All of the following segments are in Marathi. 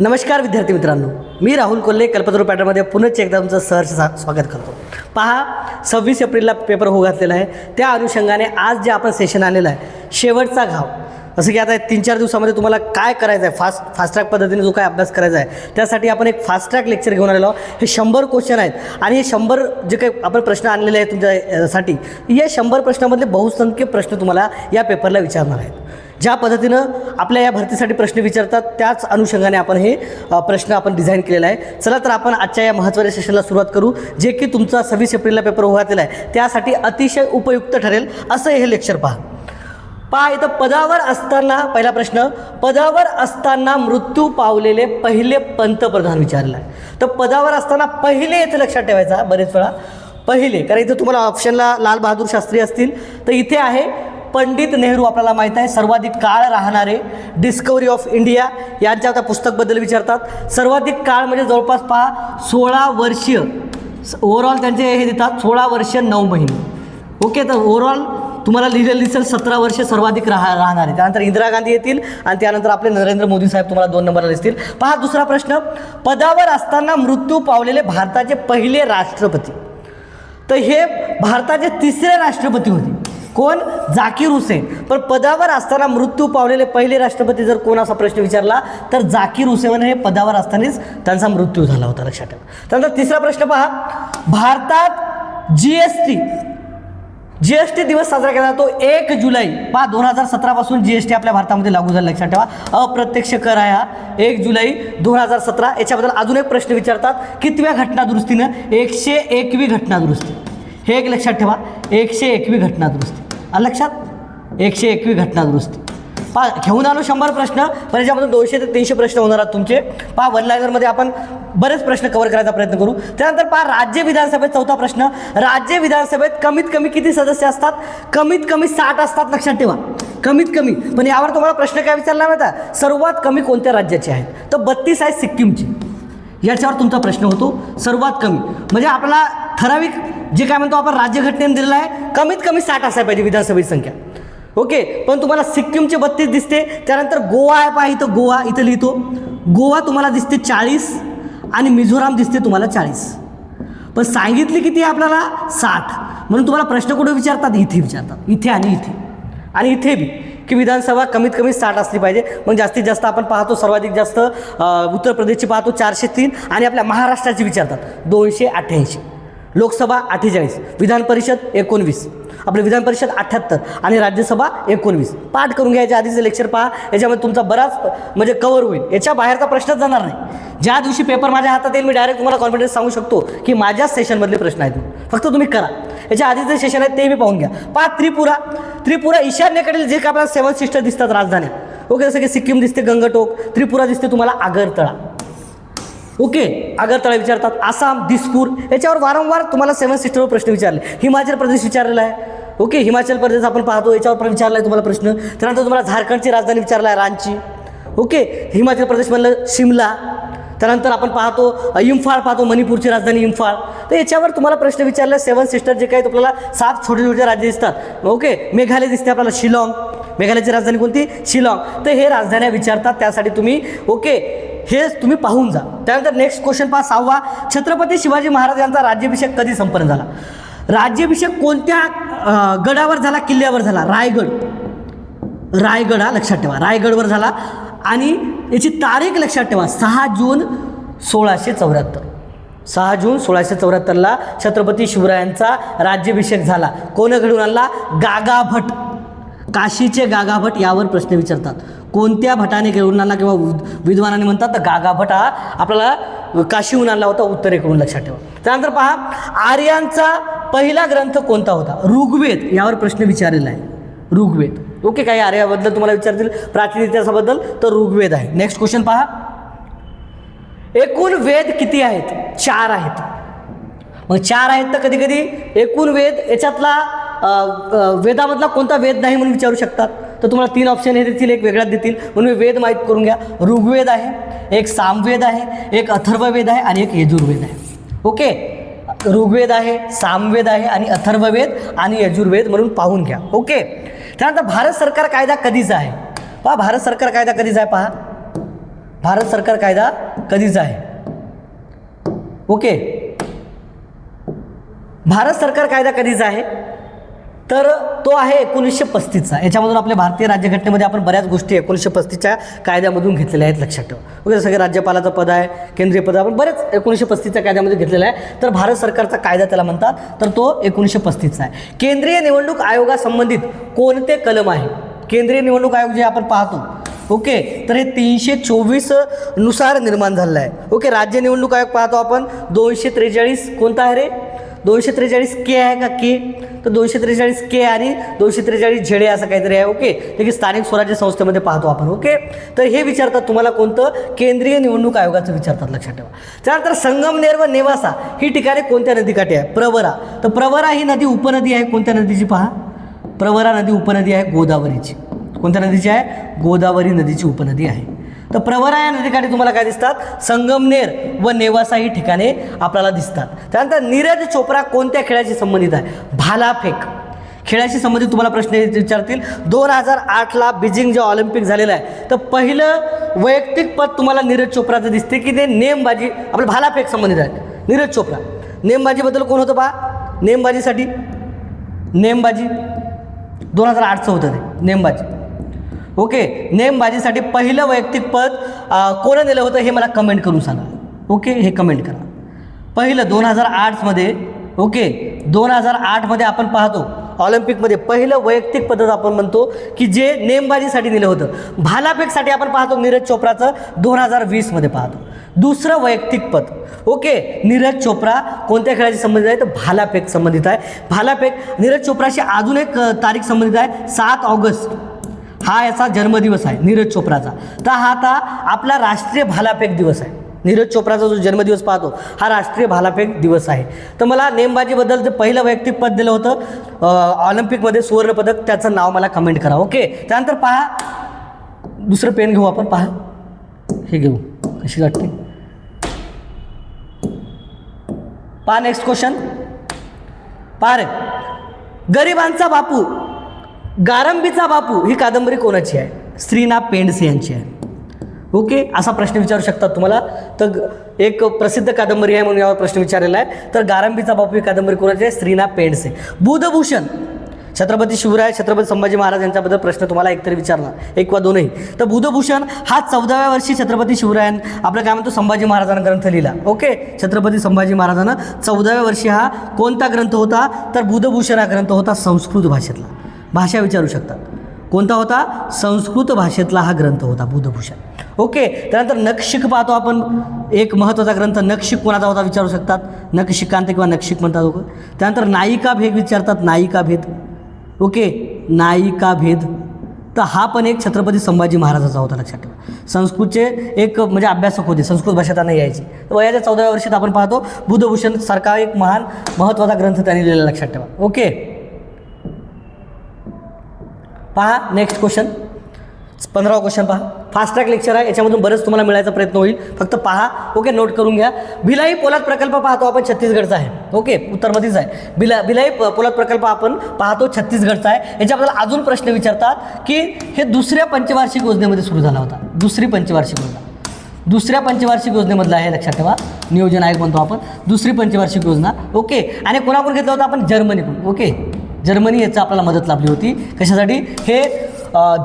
नमस्कार विद्यार्थी मित्रांनो, मी राहुल कोल्हे कल्पतरू पॅटर्नमध्ये पुन्हा एकदा तुमचं सहर्ष स्वागत करतो. पहा, 26 एप्रिलला पेपर होऊ घातलेला आहे. त्या अनुषंगाने आज जे आपण सेशन आलेलं आहे शेवटचा घाव, असं की आता 3-4 दिवसामध्ये तुम्हाला काय करायचं आहे, फास्ट ट्रॅक पद्धतीने जो काय अभ्यास करायचा आहे त्यासाठी आपण एक फास्ट ट्रॅक लेक्चर घेऊन आलेलो आहोत. हे 100 क्वेश्चन आहेत आणि हे 100 जे काही आपण प्रश्न आणलेले आहेत तुमच्यासाठी, या 100 प्रश्नामधले बहुसंख्य प्रश्न तुम्हाला या पेपरला विचारणार आहेत. ज्या पद्धतीनं आपल्या या भरतीसाठी प्रश्न विचारतात त्याच अनुषंगाने आपण हे प्रश्न आपण डिझाईन केलेला आहे. चला तर आपण आजच्या या महत्त्वाच्या सेशनला सुरुवात करू, जे की तुमचा 26 एप्रिलला पेपर होऊ घातलेला आहे त्यासाठी अतिशय उपयुक्त ठरेल असं हे लेक्चर पहा. इथं पदावर असताना पहिला प्रश्न, पदावर असताना मृत्यू पावलेले पहिले पंतप्रधान विचारला आहे. तर पदावर असताना पहिले इथे लक्षात ठेवायचा बरेच वेळा पहिले, कारण इथं तुम्हाला ऑप्शनला लाल बहादूर शास्त्री असतील तर इथे आहे पंडित नेहरू. आपल्याला माहीत आहे सर्वाधिक काळ राहणारे, डिस्कवरी ऑफ इंडिया यांच्या त्या पुस्तकबद्दल विचारतात. सर्वाधिक काळ म्हणजे जवळपास पहा 16 वर्ष ओव्हरऑल त्यांचे हे देतात, 16 वर्ष 9 महिने. ओके, तर ओव्हरऑल तुम्हाला लिहिलेलं दिसेल 17 वर्ष सर्वाधिक राहणार आहे. त्यानंतर इंदिरा गांधी येतील आणि त्यानंतर आपले नरेंद्र मोदी साहेब तुम्हाला 2 नंबरला दिसतील. पहा दुसरा प्रश्न, पदावर असताना मृत्यू पावलेले भारताचे पहिले राष्ट्रपती. तर हे भारताचे तिसरे राष्ट्रपती होते. कोण? जाकीर हुसेन. पण पदावर असताना मृत्यू पावलेले पहिले राष्ट्रपती जर कोण असा प्रश्न विचारला तर जाकीर हुसेन हे पदावर असतानाच त्यांचा मृत्यू झाला होता, लक्षात ठेवा. त्यानंतर तिसरा प्रश्न पहा, भारतात जीएसटी दिवस साजरा केला जातो 1 जुलै. 2017 पासून जीएसटी आपल्या भारतामध्ये लागू झाला, लक्षात ठेवा. अप्रत्यक्ष कर आहे हा 1 जुलै 2017. याच्याबद्दल अजून एक प्रश्न विचारतात, कितव्या घटना दुरुस्तीनं? 101वी घटना दुरुस्ती. हे एक लक्षात ठेवा, 101वी घटना दुरुस्ती. लक्षात 101वी घटना दुरुस्ती. घेऊन आलो 100 प्रश्न, पण याच्यामधून 200 ते 300 प्रश्न होणार आहेत तुमचे. वन लायनरमध्ये आपण बरेच प्रश्न कव्हर करायचा प्रयत्न करू. त्यानंतर राज्य विधानसभेत चौथा प्रश्न, राज्य विधानसभेत कमीत कमी किती सदस्य असतात? कमीत कमी 60 असतात, लक्षात ठेवा, कमीत कमी. पण यावर तुम्हाला प्रश्न काय विचारला माहिती, सर्वात कमी कोणत्या राज्याचे आहेत? तर 32 आहे सिक्कीमची. याच्यावर तुमचा प्रश्न होतो, सर्वात कमी म्हणजे आपल्याला ठराविक जे काय म्हणतो आपण राज्यघटनेने दिलेलं आहे कमीत कमी 60 असायला पाहिजे विधानसभेची संख्या. ओके, पण तुम्हाला सिक्कीमचे 32 दिसते. त्यानंतर गोवा आहे, पहा इथं गोवा, इथं लिहितो गोवा तुम्हाला दिसते 40 आणि मिझोराम दिसते तुम्हाला 40. पण सांगितली किती आहे आपल्याला? 60. म्हणून तुम्हाला प्रश्न कुठे विचारतात? इथे विचारतात, इथे आणि इथे बी, की विधानसभा कमीत कमी 60 असली पाहिजे. मग जास्तीत जास्त आपण पाहतो सर्वाधिक जास्त उत्तर प्रदेशची पाहतो 403 आणि आपल्या महाराष्ट्राची विचारतात 288. लोकसभा 48, विधान परिषद 19, आपलं विधान परिषद 78 आणि राज्यसभा 19. पाठ करून घ्यायच्या आधीचे लेक्चर पहा, याच्यामध्ये तुमचा बराच म्हणजे कव्हर होईल. याच्या बाहेरचा प्रश्नच जाणार नाही. ज्या दिवशी पेपर माझ्या हातात येईल मी डायरेक्ट तुम्हाला कॉन्फिडन्स सांगू शकतो की माझ्याच सेशनमधले प्रश्न आहेत. फक्त तुम्ही करा. याच्या आधीचे सेशन आहेत ते मी पाहून घ्या. पहा त्रिपुरा ईशान्येकडील जे काय आपल्याला 7 सिस्टर दिसतात राजधान्या. ओके, जसं की सिक्कीम दिसते गंगटोक, त्रिपुरा दिसते तुम्हाला आगरतळा. ओके, आगरतळा विचारतात. आसाम दिसपूर, याच्यावर वारंवार तुम्हाला 7 सिस्टरवर प्रश्न विचारले. हिमाचल प्रदेश विचारलेला आहे. ओके, हिमाचल प्रदेश आपण पाहतो, याच्यावर पण विचारला आहे तुम्हाला प्रश्न. त्यानंतर तुम्हाला झारखंडची राजधानी विचारला आहे रांची. ओके, हिमाचल प्रदेशमधलं शिमला. त्यानंतर आपण पाहतो इम्फाळ, पाहतो मणिपूरची राजधानी इम्फाळ. तर याच्यावर तुम्हाला प्रश्न विचारले. 7 सिस्टर जे काही आपल्याला 7 छोटे छोटे राज्य दिसतात. ओके, मेघालय दिसते आपल्याला शिलाँग, मेघालयची राजधानी कोणती? शिलाँग. तर हे राजधान्या विचारतात, त्यासाठी तुम्ही ओके हे तुम्ही पाहून जा. त्यानंतर नेक्स्ट क्वेश्चन पहा 6वा, छत्रपती शिवाजी महाराज यांचा राज्याभिषेक कधी संपन्न झाला? राज्याभिषेक कोणत्या गडावर झाला? किल्ल्यावर झाला? रायगड हा लक्षात ठेवा, रायगडवर झाला. आणि याची तारीख लक्षात ठेवा, 6 जून 1674. 6 जून 1674ला छत्रपती शिवरायांचा राज्याभिषेक झाला. कोण घडवून आणला? गागा भट, काशीचे गागा भट. यावर प्रश्न विचारतात, कोणत्या भटाने घडवून आणला किंवा विद्वानाने म्हणतात तर गागा भट हा आपल्याला काशीहून आणला होता, उत्तरेकडून, लक्षात ठेवा. त्यानंतर पहा, आर्यांचा पहिला ग्रंथ कोणता होता? ऋग्वेद. यावर प्रश्न विचारलेला आहे, ऋग्वेद. ओके, काही आर्याबद्दल तुम्हाला विचारतील प्राचीन इतिहासाबद्दल तर ऋग्वेद आहे. नेक्स्ट क्वेश्चन पहा, एकूण वेद किती आहेत? 4 आहेत. मग 4 आहेत तर कधी कधी एकूण वेद याच्यातला वेदामधला कोणता वेद नाही म्हणून विचारू शकतात. तर तुम्हाला 3 ऑप्शन हे देतील, एक वेगळाच देतील, म्हणून वेद माहीत करून घ्या. ऋग्वेद आहे, एक सामवेद आहे, एक अथर्ववेद आहे आणि एक यजुर्वेद आहे. ओके, ऋग्वेद आहे, सामवेद आहे आणि अथर्ववेद आणि यजुर्वेद म्हणून पाहून घ्या. ओके, त्यानंतर भारत सरकार कायदा कधीचा आहे? पहा, भारत सरकार कायदा कधीचा आहे पहा, भारत सरकार कायदा कधीचा आहे? ओके, भारत सरकार कायदा कधीचा आहे? तर तो आहे 1935चा. याच्यामधून आपल्या भारतीय राज्यघटनेमध्ये आपण बऱ्याच गोष्टी 1935च्या कायद्यामधून घेतलेल्या आहेत, लक्षात ठेवा. ओके, सगळे राज्यपालाचं पद आहे, केंद्रीय पद आपण बरेच 1935च्या कायद्यामध्ये घेतलेलं आहे. तर भारत सरकारचा कायदा त्याला म्हणतात, तर तो 1935चा आहे. केंद्रीय निवडणूक आयोगासंबंधित कोणते कलम आहे? केंद्रीय निवडणूक आयोग जे आपण पाहतो, ओके, तर हे 324 नुसार निर्माण झालेलं आहे. ओके, राज्य निवडणूक आयोग पाहतो आपण 243 कोणता आहे रे? 243 के आहे का? के, तर 243 के आणि 243 झेडे असं काहीतरी आहे. ओके, ते की स्थानिक स्वराज्य संस्थेमध्ये पाहतो आपण. ओके, तर हे विचारतात तुम्हाला कोणतं? केंद्रीय निवडणूक आयोगाचं विचारतात, लक्षात ठेवा. त्यानंतर संगमनेर व नेवासा ही ठिकाणे कोणत्या नदीकाठी आहे? प्रवरा. तर प्रवरा ही नदी उपनदी आहे कोणत्या नदीची? पहा, प्रवरा नदी उपनदी आहे गोदावरीची. कोणत्या नदीची आहे? गोदावरी नदीची उपनदी आहे. तर प्रवरा या नदीकाठी तुम्हाला काय दिसतात? संगमनेर व नेवासा ही ठिकाणे आपल्याला दिसतात. त्यानंतर नीरज चोप्रा कोणत्या खेळाशी संबंधित आहे? भालाफेक खेळाशी संबंधित तुम्हाला प्रश्न विचारतील. 2008ला बीजिंग जे ऑलिम्पिक झालेलं आहे, तर पहिलं वैयक्तिक पद तुम्हाला नीरज चोप्राचं दिसते की ते नेमबाजी आपलं भालाफेक संबंधित आहे. नीरज चोप्रा नेमबाजीबद्दल कोण होतं पहा? नेमबाजी 2008चं होतं ते नेमबाजी. ओके, नेमबाजीसाठी पहिलं वैयक्तिक पद कोणं दिलं होतं हे मला कमेंट करून सांगा. ओके, हे कमेंट करा. पहिलं 2008मध्ये. ओके, 2008मध्ये आपण पाहतो ऑलिम्पिकमध्ये पहिलं वैयक्तिक पद आपण म्हणतो की जे नेमबाजीसाठी दिलं होतं. भालाफेकसाठी आपण पाहतो नीरज चोप्राचं 2020मध्ये पाहतो दुसरं वैयक्तिक पद. ओके, नीरज चोप्रा कोणत्या खेळाशी संबंधित आहे? तर भालाफेक संबंधित आहे. भालाफेक नीरज चोप्राशी अजून एक तारीख संबंधित आहे, 7 ऑगस्ट हा याचा जन्मदिवस आहे नीरज चोप्राचा. तर हा आता आपला राष्ट्रीय भालाफेक दिवस आहे. नीरज चोप्राचा जो जन्मदिवस पाहतो हा राष्ट्रीय भालाफेक दिवस आहे. तर मला नेमबाजीबद्दल जे पहिलं वैयक्तिक पद दिलं होतं ऑलिम्पिकमध्ये सुवर्णपदक, त्याचं नाव मला कमेंट करा. ओके, त्यानंतर पहा दुसरं पेन घेऊ आपण. पहा हे घेऊ, कशी वाटते पहा. नेक्स्ट क्वेश्चन पहा रे. गरिबांचा बापू गारंबीचा बापू ही कादंबरी कोणाची आहे? श्री ना पेंडसे यांची आहे. ओके, असा प्रश्न विचारू शकतात तुम्हाला. तर एक प्रसिद्ध कादंबरी आहे म्हणून यावर प्रश्न विचारलेला आहे. तर गारंबीचा बापू ही कादंबरी कोणाची आहे? श्री ना पेंडसे. बुधभूषण छत्रपती शिवराय छत्रपती संभाजी महाराज यांच्याबद्दल प्रश्न तुम्हाला एकतरी विचारणार, एक वा दोनही. तर बुधभूषण हा 14व्या वर्षी छत्रपती शिवरायां आपलं काय म्हणतो संभाजी महाराजांना ग्रंथ लिहिला. ओके, छत्रपती संभाजी महाराजांना 14व्या वर्षी हा कोणता ग्रंथ होता? तर बुधभूषण हा ग्रंथ होता संस्कृत भाषेतला. भाषा विचारू शकतात, कोणता होता? संस्कृत भाषेतला हा ग्रंथ होता बुधभूषण. ओके, त्यानंतर नखशिख पाहतो आपण, एक महत्त्वाचा ग्रंथ. नखशिख कोणाचा होता विचारू शकतात, नखशिकांत किंवा नखशिख म्हणतात लोक. त्यानंतर नायिका भेद विचारतात, नायिका भेद. ओके, नायिका भेद, तर हा पण एक छत्रपती संभाजी महाराजाचा होता, लक्षात ठेवा. संस्कृतचे एक म्हणजे अभ्यासक होते, संस्कृत भाषा त्यांना यायची. तर वयाच्या 14व्या वर्षात आपण पाहतो बुधभूषण सारखा एक महान महत्त्वाचा ग्रंथ त्यांनी लिहिलेला, लक्षात ठेवा. ओके, पहा नेक्स्ट क्वेश्चन, 15वा क्वेश्चन पहा. फास्ट ट्रॅक लेक्चर आहे, याच्यामधून बरंच तुम्हाला मिळायचा प्रयत्न होईल, फक्त पहा. ओके, नोट करून घ्या. भिलाई पोलाद प्रकल्प पाहतो आपण छत्तीसगडचा आहे. ओके, उत्तरमध्येच आहे. भिलाई पोलाद प्रकल्प आपण पाहतो छत्तीसगडचा आहे. याच्या आपल्याला अजून प्रश्न विचारतात की हे दुसऱ्या पंचवार्षिक योजनेमध्ये सुरू झाला होता. दुसरी पंचवार्षिक योजना दुसऱ्या पंचवार्षिक योजनेमधला आहे, लक्षात ठेवा. नियोजन आयोग म्हणतो आपण, दुसरी पंचवार्षिक योजना. ओके, आणि कोणाकडून घेतलं होतं आपण? जर्मनीकडून. ओके, जर्मनी याचा आपल्याला मदत लाभली होती. कशासाठी? हे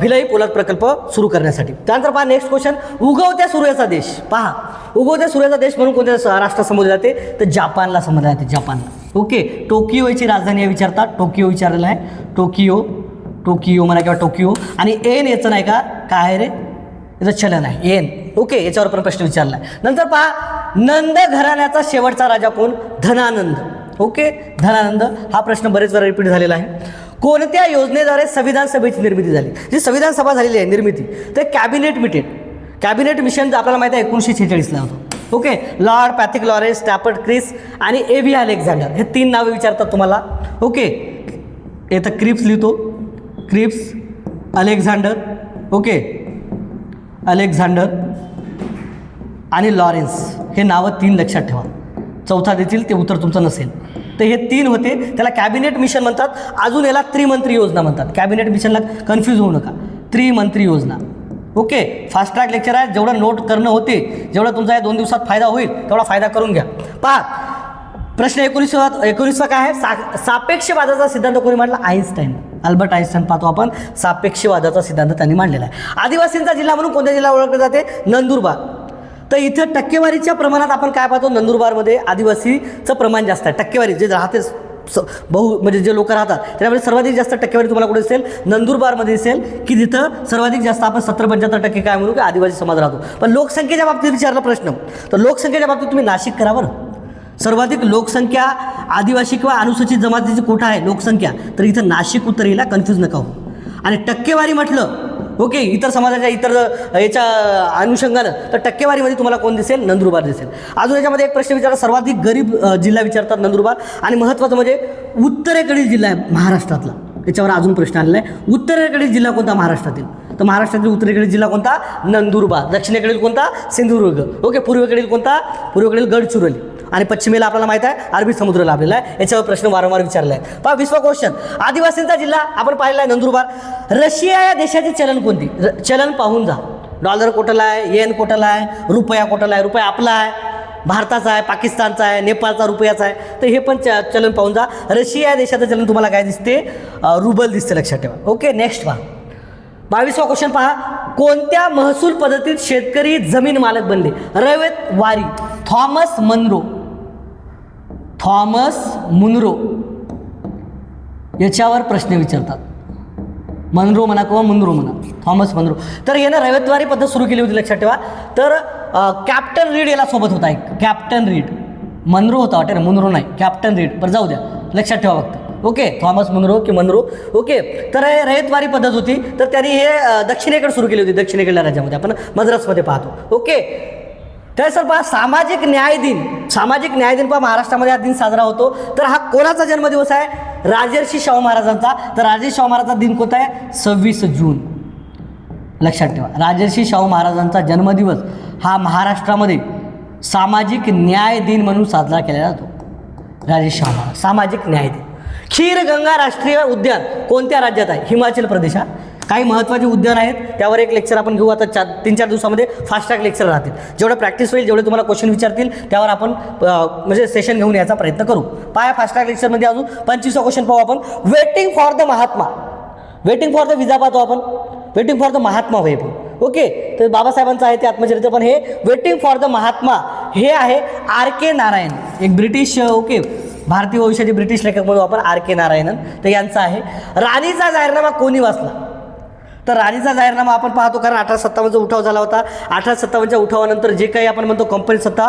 भिलाई पोलाद प्रकल्प सुरू करण्यासाठी. त्यानंतर पहा नेक्स्ट क्वेश्चन, उगवत्या सूर्याचा देश. पहा, उगवत्या सूर्याचा देश म्हणून कोणत्या राष्ट्राला संबोधले जाते? तर जापानला संबोधले जाते, जापानला. ओके, टोकियो याची राजधानी आहे विचारतात, टोकियो विचारलेला आहे. टोकियो म्हणा किंवा टोकियो. आणि एन याचं नाही का काय आहे रे? याचं चलन आहे एन. ओके, याच्यावर पण प्रश्न विचारला आहे. नंतर पहा, नंद घराण्याचा शेवटचा राजा कोण? धनानंद. ओके, धनानंद हा प्रश्न बरेच वेळा रिपीट झालेला आहे. कोणत्या योजनेद्वारे संविधान सभेची निर्मिती झाली? जी संविधान सभा झालेली आहे निर्मिती, तर कॅबिनेट मिशन आपल्याला माहिती आहे 1946ला होतं. Okay, Lord Pethick Lawrence, Stafford Cripps आणि एव्ही अलेक्झांडर हे 3 नावे विचारतात तुम्हाला. ओके, इथं क्रिप्स लिहितो, क्रिप्स, अलेक्झांडर. ओके, अलेक्झांडर आणि लॉरेन्स हे नावं 3 लक्षात ठेवा. चौथा देतील ते उत्तर तुमचं नसेल. तर हे 3 होते, त्याला कॅबिनेट मिशन म्हणतात. अजून याला त्रिमंत्री योजना म्हणतात. कॅबिनेट मिशनला कन्फ्यूज होऊ नका, त्रिमंत्री योजना. ओके, फास्ट ट्रॅक लेक्चर आहे. जेवढं नोट करणं होते, जेवढा तुमचा या 2 दिवसात फायदा होईल तेवढा फायदा करून घ्या. पहा प्रश्न 19वा काय आहे, सापेक्षवादाचा सिद्धांत कोणी मांडला? आईन्स्टाईन, अल्बर्ट आईन्स्टाईन पाहतो आपण. सापेक्षवादाचा सिद्धांत त्यांनी मांडलेला आहे. आदिवासींचा जिल्हा म्हणून कोणत्या जिल्हा ओळखले जाते? नंदुरबार. तर इथं टक्केवारीच्या प्रमाणात आपण काय पाहतो? नंदुरबारमध्ये आदिवासीचं प्रमाण जास्त आहे. टक्केवारी जे राहते म्हणजे जे लोक राहतात त्यामध्ये सर्वाधिक जास्त टक्केवारी तुम्हाला कुठे दिसेल? नंदुरबारमध्ये दिसेल, की तिथं सर्वाधिक जास्त आपण 70-75% काय म्हणू की आदिवासी समाज राहतो. पण लोकसंख्येच्या बाबतीत विचारला प्रश्न, तर लोकसंख्येच्या बाबतीत तुम्ही नाशिक करा बरं. सर्वाधिक लोकसंख्या आदिवासी किंवा अनुसूचित जमातीची कुठं आहे लोकसंख्या, तर इथं नाशिक उत्तर येईल, कन्फ्यूज नका हो. आणि टक्केवारी म्हटलं ओके, इतर समाजाच्या इतर याच्या अनुषंगानं, तर टक्केवारीमध्ये तुम्हाला कोण दिसेल? नंदुरबार दिसेल. अजून याच्यामध्ये एक प्रश्न विचारला, सर्वाधिक गरीब जिल्हा विचारतात नंदुरबार. आणि महत्त्वाचं म्हणजे उत्तरेकडील जिल्हा आहे महाराष्ट्रातला. याच्यावर अजून प्रश्न आलेला आहे, उत्तरेकडील जिल्हा कोणता महाराष्ट्रातील? तर महाराष्ट्रातील उत्तरेकडील जिल्हा कोणता? नंदुरबार. दक्षिणेकडील कोणता? सिंधुदुर्ग. ओके, पूर्वेकडील कोणता? पूर्वेकडील गडचिरोली. आणि पश्चिमेला आपल्याला माहिती आहे अरबी समुद्र लाभलेला आहे. याच्यावर प्रश्न वारंवार विचारला आहे. पहा 20वा क्वेश्चन, आदिवासींचा जिल्हा आपण पाहिलेला आहे नंदुरबार. रशिया या देशाची चलन कोणती? चलन पाहून जा. डॉलर कोटला आहे, येन कोटला आहे, रुपया कोटला आहे. रुपया आपला आहे, भारताचा आहे, पाकिस्तानचा आहे, नेपाळचा रुपयाचा आहे. तर हे पण चलन पाहून जा. रशिया या देशाचं चलन तुम्हाला काय दिसते? रुबल दिसते, लक्षात ठेवा. ओके, नेक्स्ट पहा 22वा क्वेश्चन पहा, कोणत्या महसूल पद्धतीत शेतकरी जमीन मालक बनले? रयतवारी. थॉमस मुनरो याच्यावर प्रश्न विचारतात. मनरो म्हणा किंवा मुनरो म्हणा, थॉमस मनरो. तर यानं रयतवारी पद्धत सुरू केली होती, लक्षात ठेवा. तर कॅप्टन रीड याला सोबत होता, एक कॅप्टन रीड. मनरो होता वाटेल, मुनरो नाही, कॅप्टन रीड. बरं जाऊ द्या, लक्षात ठेवा फक्त. ओके, थॉमस मुनरो की मनरो. ओके, तर हे रयतवारी पद्धत होती. तर त्यांनी हे दक्षिणेकडे सुरू केली होती, दक्षिणेकडल्या राज्यामध्ये आपण मद्रासमध्ये पाहतो. ओके, त्यानंतर पहा सामाजिक न्याय दिन पहा महाराष्ट्रामध्ये हा दिन साजरा होतो. तर हा कोणाचा जन्मदिवस आहे? राजर्षी शाहू महाराजांचा. तर राजर्षी शाहू महाराजांचा दिन कोणता आहे? 26 जून. लक्षात ठेवा, राजर्षी शाहू महाराजांचा जन्मदिवस हा महाराष्ट्रामध्ये सामाजिक न्याय दिन म्हणून साजरा केला जातो. राजर्षी शाहू महाराज सामाजिक न्याय दिन. खीरगंगा राष्ट्रीय उद्यान कोणत्या राज्यात आहे? हिमाचल प्रदेश. काही महत्त्वाचे उद्यान आहेत, त्यावर एक लेक्चर आपण घेऊ. आता 3-4 दिवसामध्ये फास्ट ट्रॅक लेक्चर राहतील. जेवढं प्रॅक्टिस होईल, जेवढे तुम्हाला क्वेश्चन विचारतील, त्यावर आपण म्हणजे सेशन घेऊन यायचा प्रयत्न करू. पाया फास्ट ट्रॅक लेक्चरमध्ये अजून 25वा क्वेश्चन पाहू आपण. Waiting for the Mahatma. Waiting for the visa पाहतो आपण. वेटिंग फॉर द महात्मा होय. ओके, तर बाबासाहेबांचं आहे ते आत्मचरित्र. पण हे वेटिंग फॉर द महात्मा हे आहे R.K. नारायण, एक ब्रिटिश ओके भारतीय वंशाचे ब्रिटिश लेखक म्हणून आपण R.K. नारायणन. तर यांचा आहे. राणीचा जाहीरनामा कोणी वाचला? तर राणीचा जाहीरनामा आपण पाहतो, कारण 1857चा उठाव झाला होता. 1857च्या उठावानंतर जे काही आपण म्हणतो कंपनी सत्ता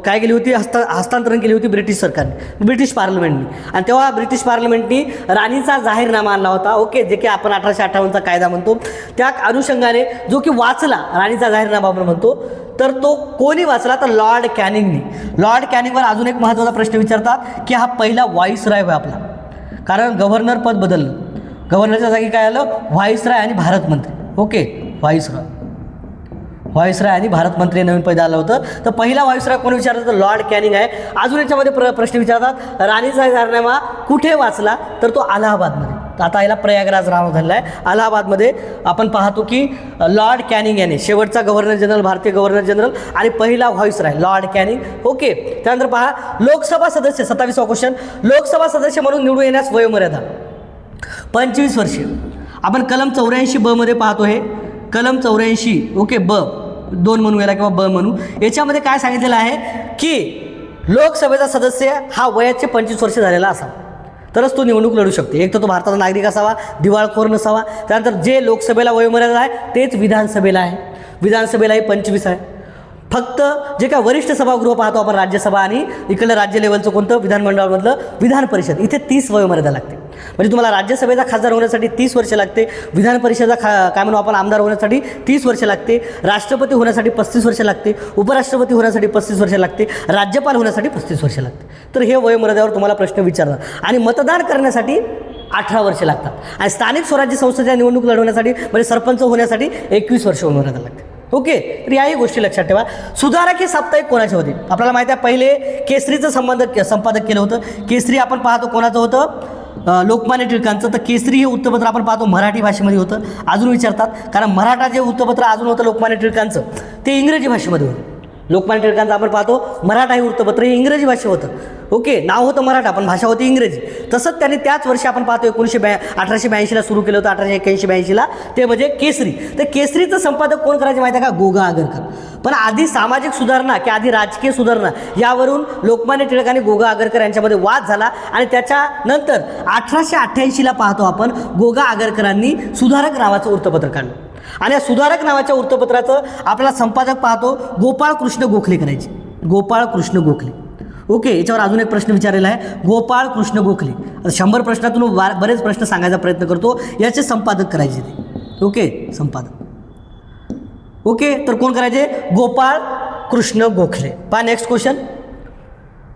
काय केली होती? हस्तांतरण केली होती ब्रिटिश सरकारने, ब्रिटिश पार्लमेंटनी. आणि तेव्हा ब्रिटिश पार्लमेंटनी राणीचा जाहीरनामा आणला होता. ओके, जे की आपण 1858चा कायदा म्हणतो. त्या अनुषंगाने जो की वाचला राणीचा जाहीरनामा आपण म्हणतो, तर तो कोणी वाचला? तर लॉर्ड कॅनिंगनी. लॉर्ड कॅनिंगवर अजून एक महत्त्वाचा प्रश्न विचारतात की हा पहिला व्हाईसरॉय होय आपला, कारण गव्हर्नर पद बदललं. गव्हर्नरच्या जागी काय आलं? व्हाईसरॉय आणि भारत मंत्री. ओके, व्हाईसरॉय आणि भारत मंत्री नवीन पद आलं होतं. तर पहिला व्हाईसरॉय कोण विचारतात? तर लॉर्ड कॅनिंग आहे. अजून याच्यामध्ये प्रश्न विचारतात राणीचा जाहीरनामा कुठे वाचला? तर तो अलाहाबादमध्ये. तर आता याला प्रयागराज नाव झालेलं आहे. अलाहाबादमध्ये आपण पाहतो की लॉर्ड कॅनिंग याने, शेवटचा गव्हर्नर जनरल, भारतीय गव्हर्नर जनरल आणि पहिला व्हाईसरॉय लॉर्ड कॅनिंग. ओके, त्यानंतर पहा लोकसभा सदस्य. 27वा क्वेश्चन, लोकसभा सदस्य म्हणून निवडून येण्यास वयोमर्यादा 25 वर्षे. आपण कलम 84 ब मध्ये पाहतो. हे कलम 84 ओके ब 2 म्हणू याला किंवा ब म्हणू. याच्यामध्ये काय सांगितलेलं आहे की लोकसभेचा सदस्य हा वयाचे 25 वर्ष झालेला असावा, तरच तो निवडणूक लढू शकते. एक तर तो भारताचा नागरिक असावा, दिवाळखोर नसावा. त्यानंतर जे लोकसभेला वयोमर्यादा आहे तेच विधानसभेला आहे. विधानसभेलाही 25 आहे. फक्त जे काय वरिष्ठ सभागृह पाहतो आपण, राज्यसभा आणि इकडलं राज्य लेवलचं कोणतं विधानमंडळामधलं विधान परिषद, इथे 30 वयोमर्यादा लागते. म्हणजे तुम्हाला राज्यसभेचा खासदार होण्यासाठी 30 वर्ष लागते, विधान परिषदेचा काय म्हणू आपण आमदार होण्यासाठी 30 वर्ष लागते, राष्ट्रपती होण्यासाठी 35 वर्ष लागते, उपराष्ट्रपती होण्यासाठी 35 वर्ष लागते, राज्यपाल होण्यासाठी 35 वर्ष लागते. तर हे वयोमर्यादेवर तुम्हाला प्रश्न विचारतात. आणि मतदान करण्यासाठी 18 वर्ष लागतात. आणि स्थानिक स्वराज्य संस्थेच्या निवडणूक लढवण्यासाठी म्हणजे सरपंच होण्यासाठी 21 वर्ष वयोमर्यादा लागते. ओके, तर याही गोष्टी लक्षात ठेवा. सुधारक हे साप्ताहिक कोणाचे होते? आपल्याला माहिती आहे पहिले केसरीचं संपादक केलं होतं. केसरी आपण पाहतो कोणाचं होतं? लोकमान्य टिळकांचं, तर केसरी हे वृत्तपत्र आपण पाहतो मराठी भाषेमध्ये होतं. अजून विचारतात, कारण मराठा जे वृत्तपत्र अजून होतं लोकमान्य टिळकांचं ते इंग्रजी भाषेमध्ये होतं. लोकमान्य टिळकांचं आपण पाहतो मराठा हे वृत्तपत्र हे इंग्रजी भाषेत होतं. ओके, नाव होतं मराठा पण भाषा होती इंग्रजी. तसंच त्यांनी त्याच वर्षी आपण पाहतो 1882ला सुरू केलं होतं, 1881-82ला, ते म्हणजे केसरी. तर केसरीचं संपादक कोण करायचे माहिती आहे का? गोगा आगरकर. पण आधी सामाजिक सुधारणा की आधी राजकीय सुधारणा यावरून लोकमान्य टिळक आणि गोगा आगरकर यांच्यामध्ये वाद झाला आणि त्याच्यानंतर 1888ला पाहतो आपण गोगा आगरकरांनी सुधारक नावाचं वृत्तपत्र काढलं. आणि या सुधारक नावाच्या वृत्तपत्राचं आपल्याला संपादक पाहतो गोपाळ कृष्ण गोखले करायचे. गोपाळ कृष्ण गोखले. ओके, याच्यावर अजून एक प्रश्न विचारलेला आहे, गोपाळ कृष्ण गोखले. 100 प्रश्नातून बरेच प्रश्न सांगायचा प्रयत्न करतो. याचे संपादक करायचे ते. ओके, संपादक. ओके, तर कोण करायचे? गोपाळ कृष्ण गोखले. पहा नेक्स्ट क्वेश्चन,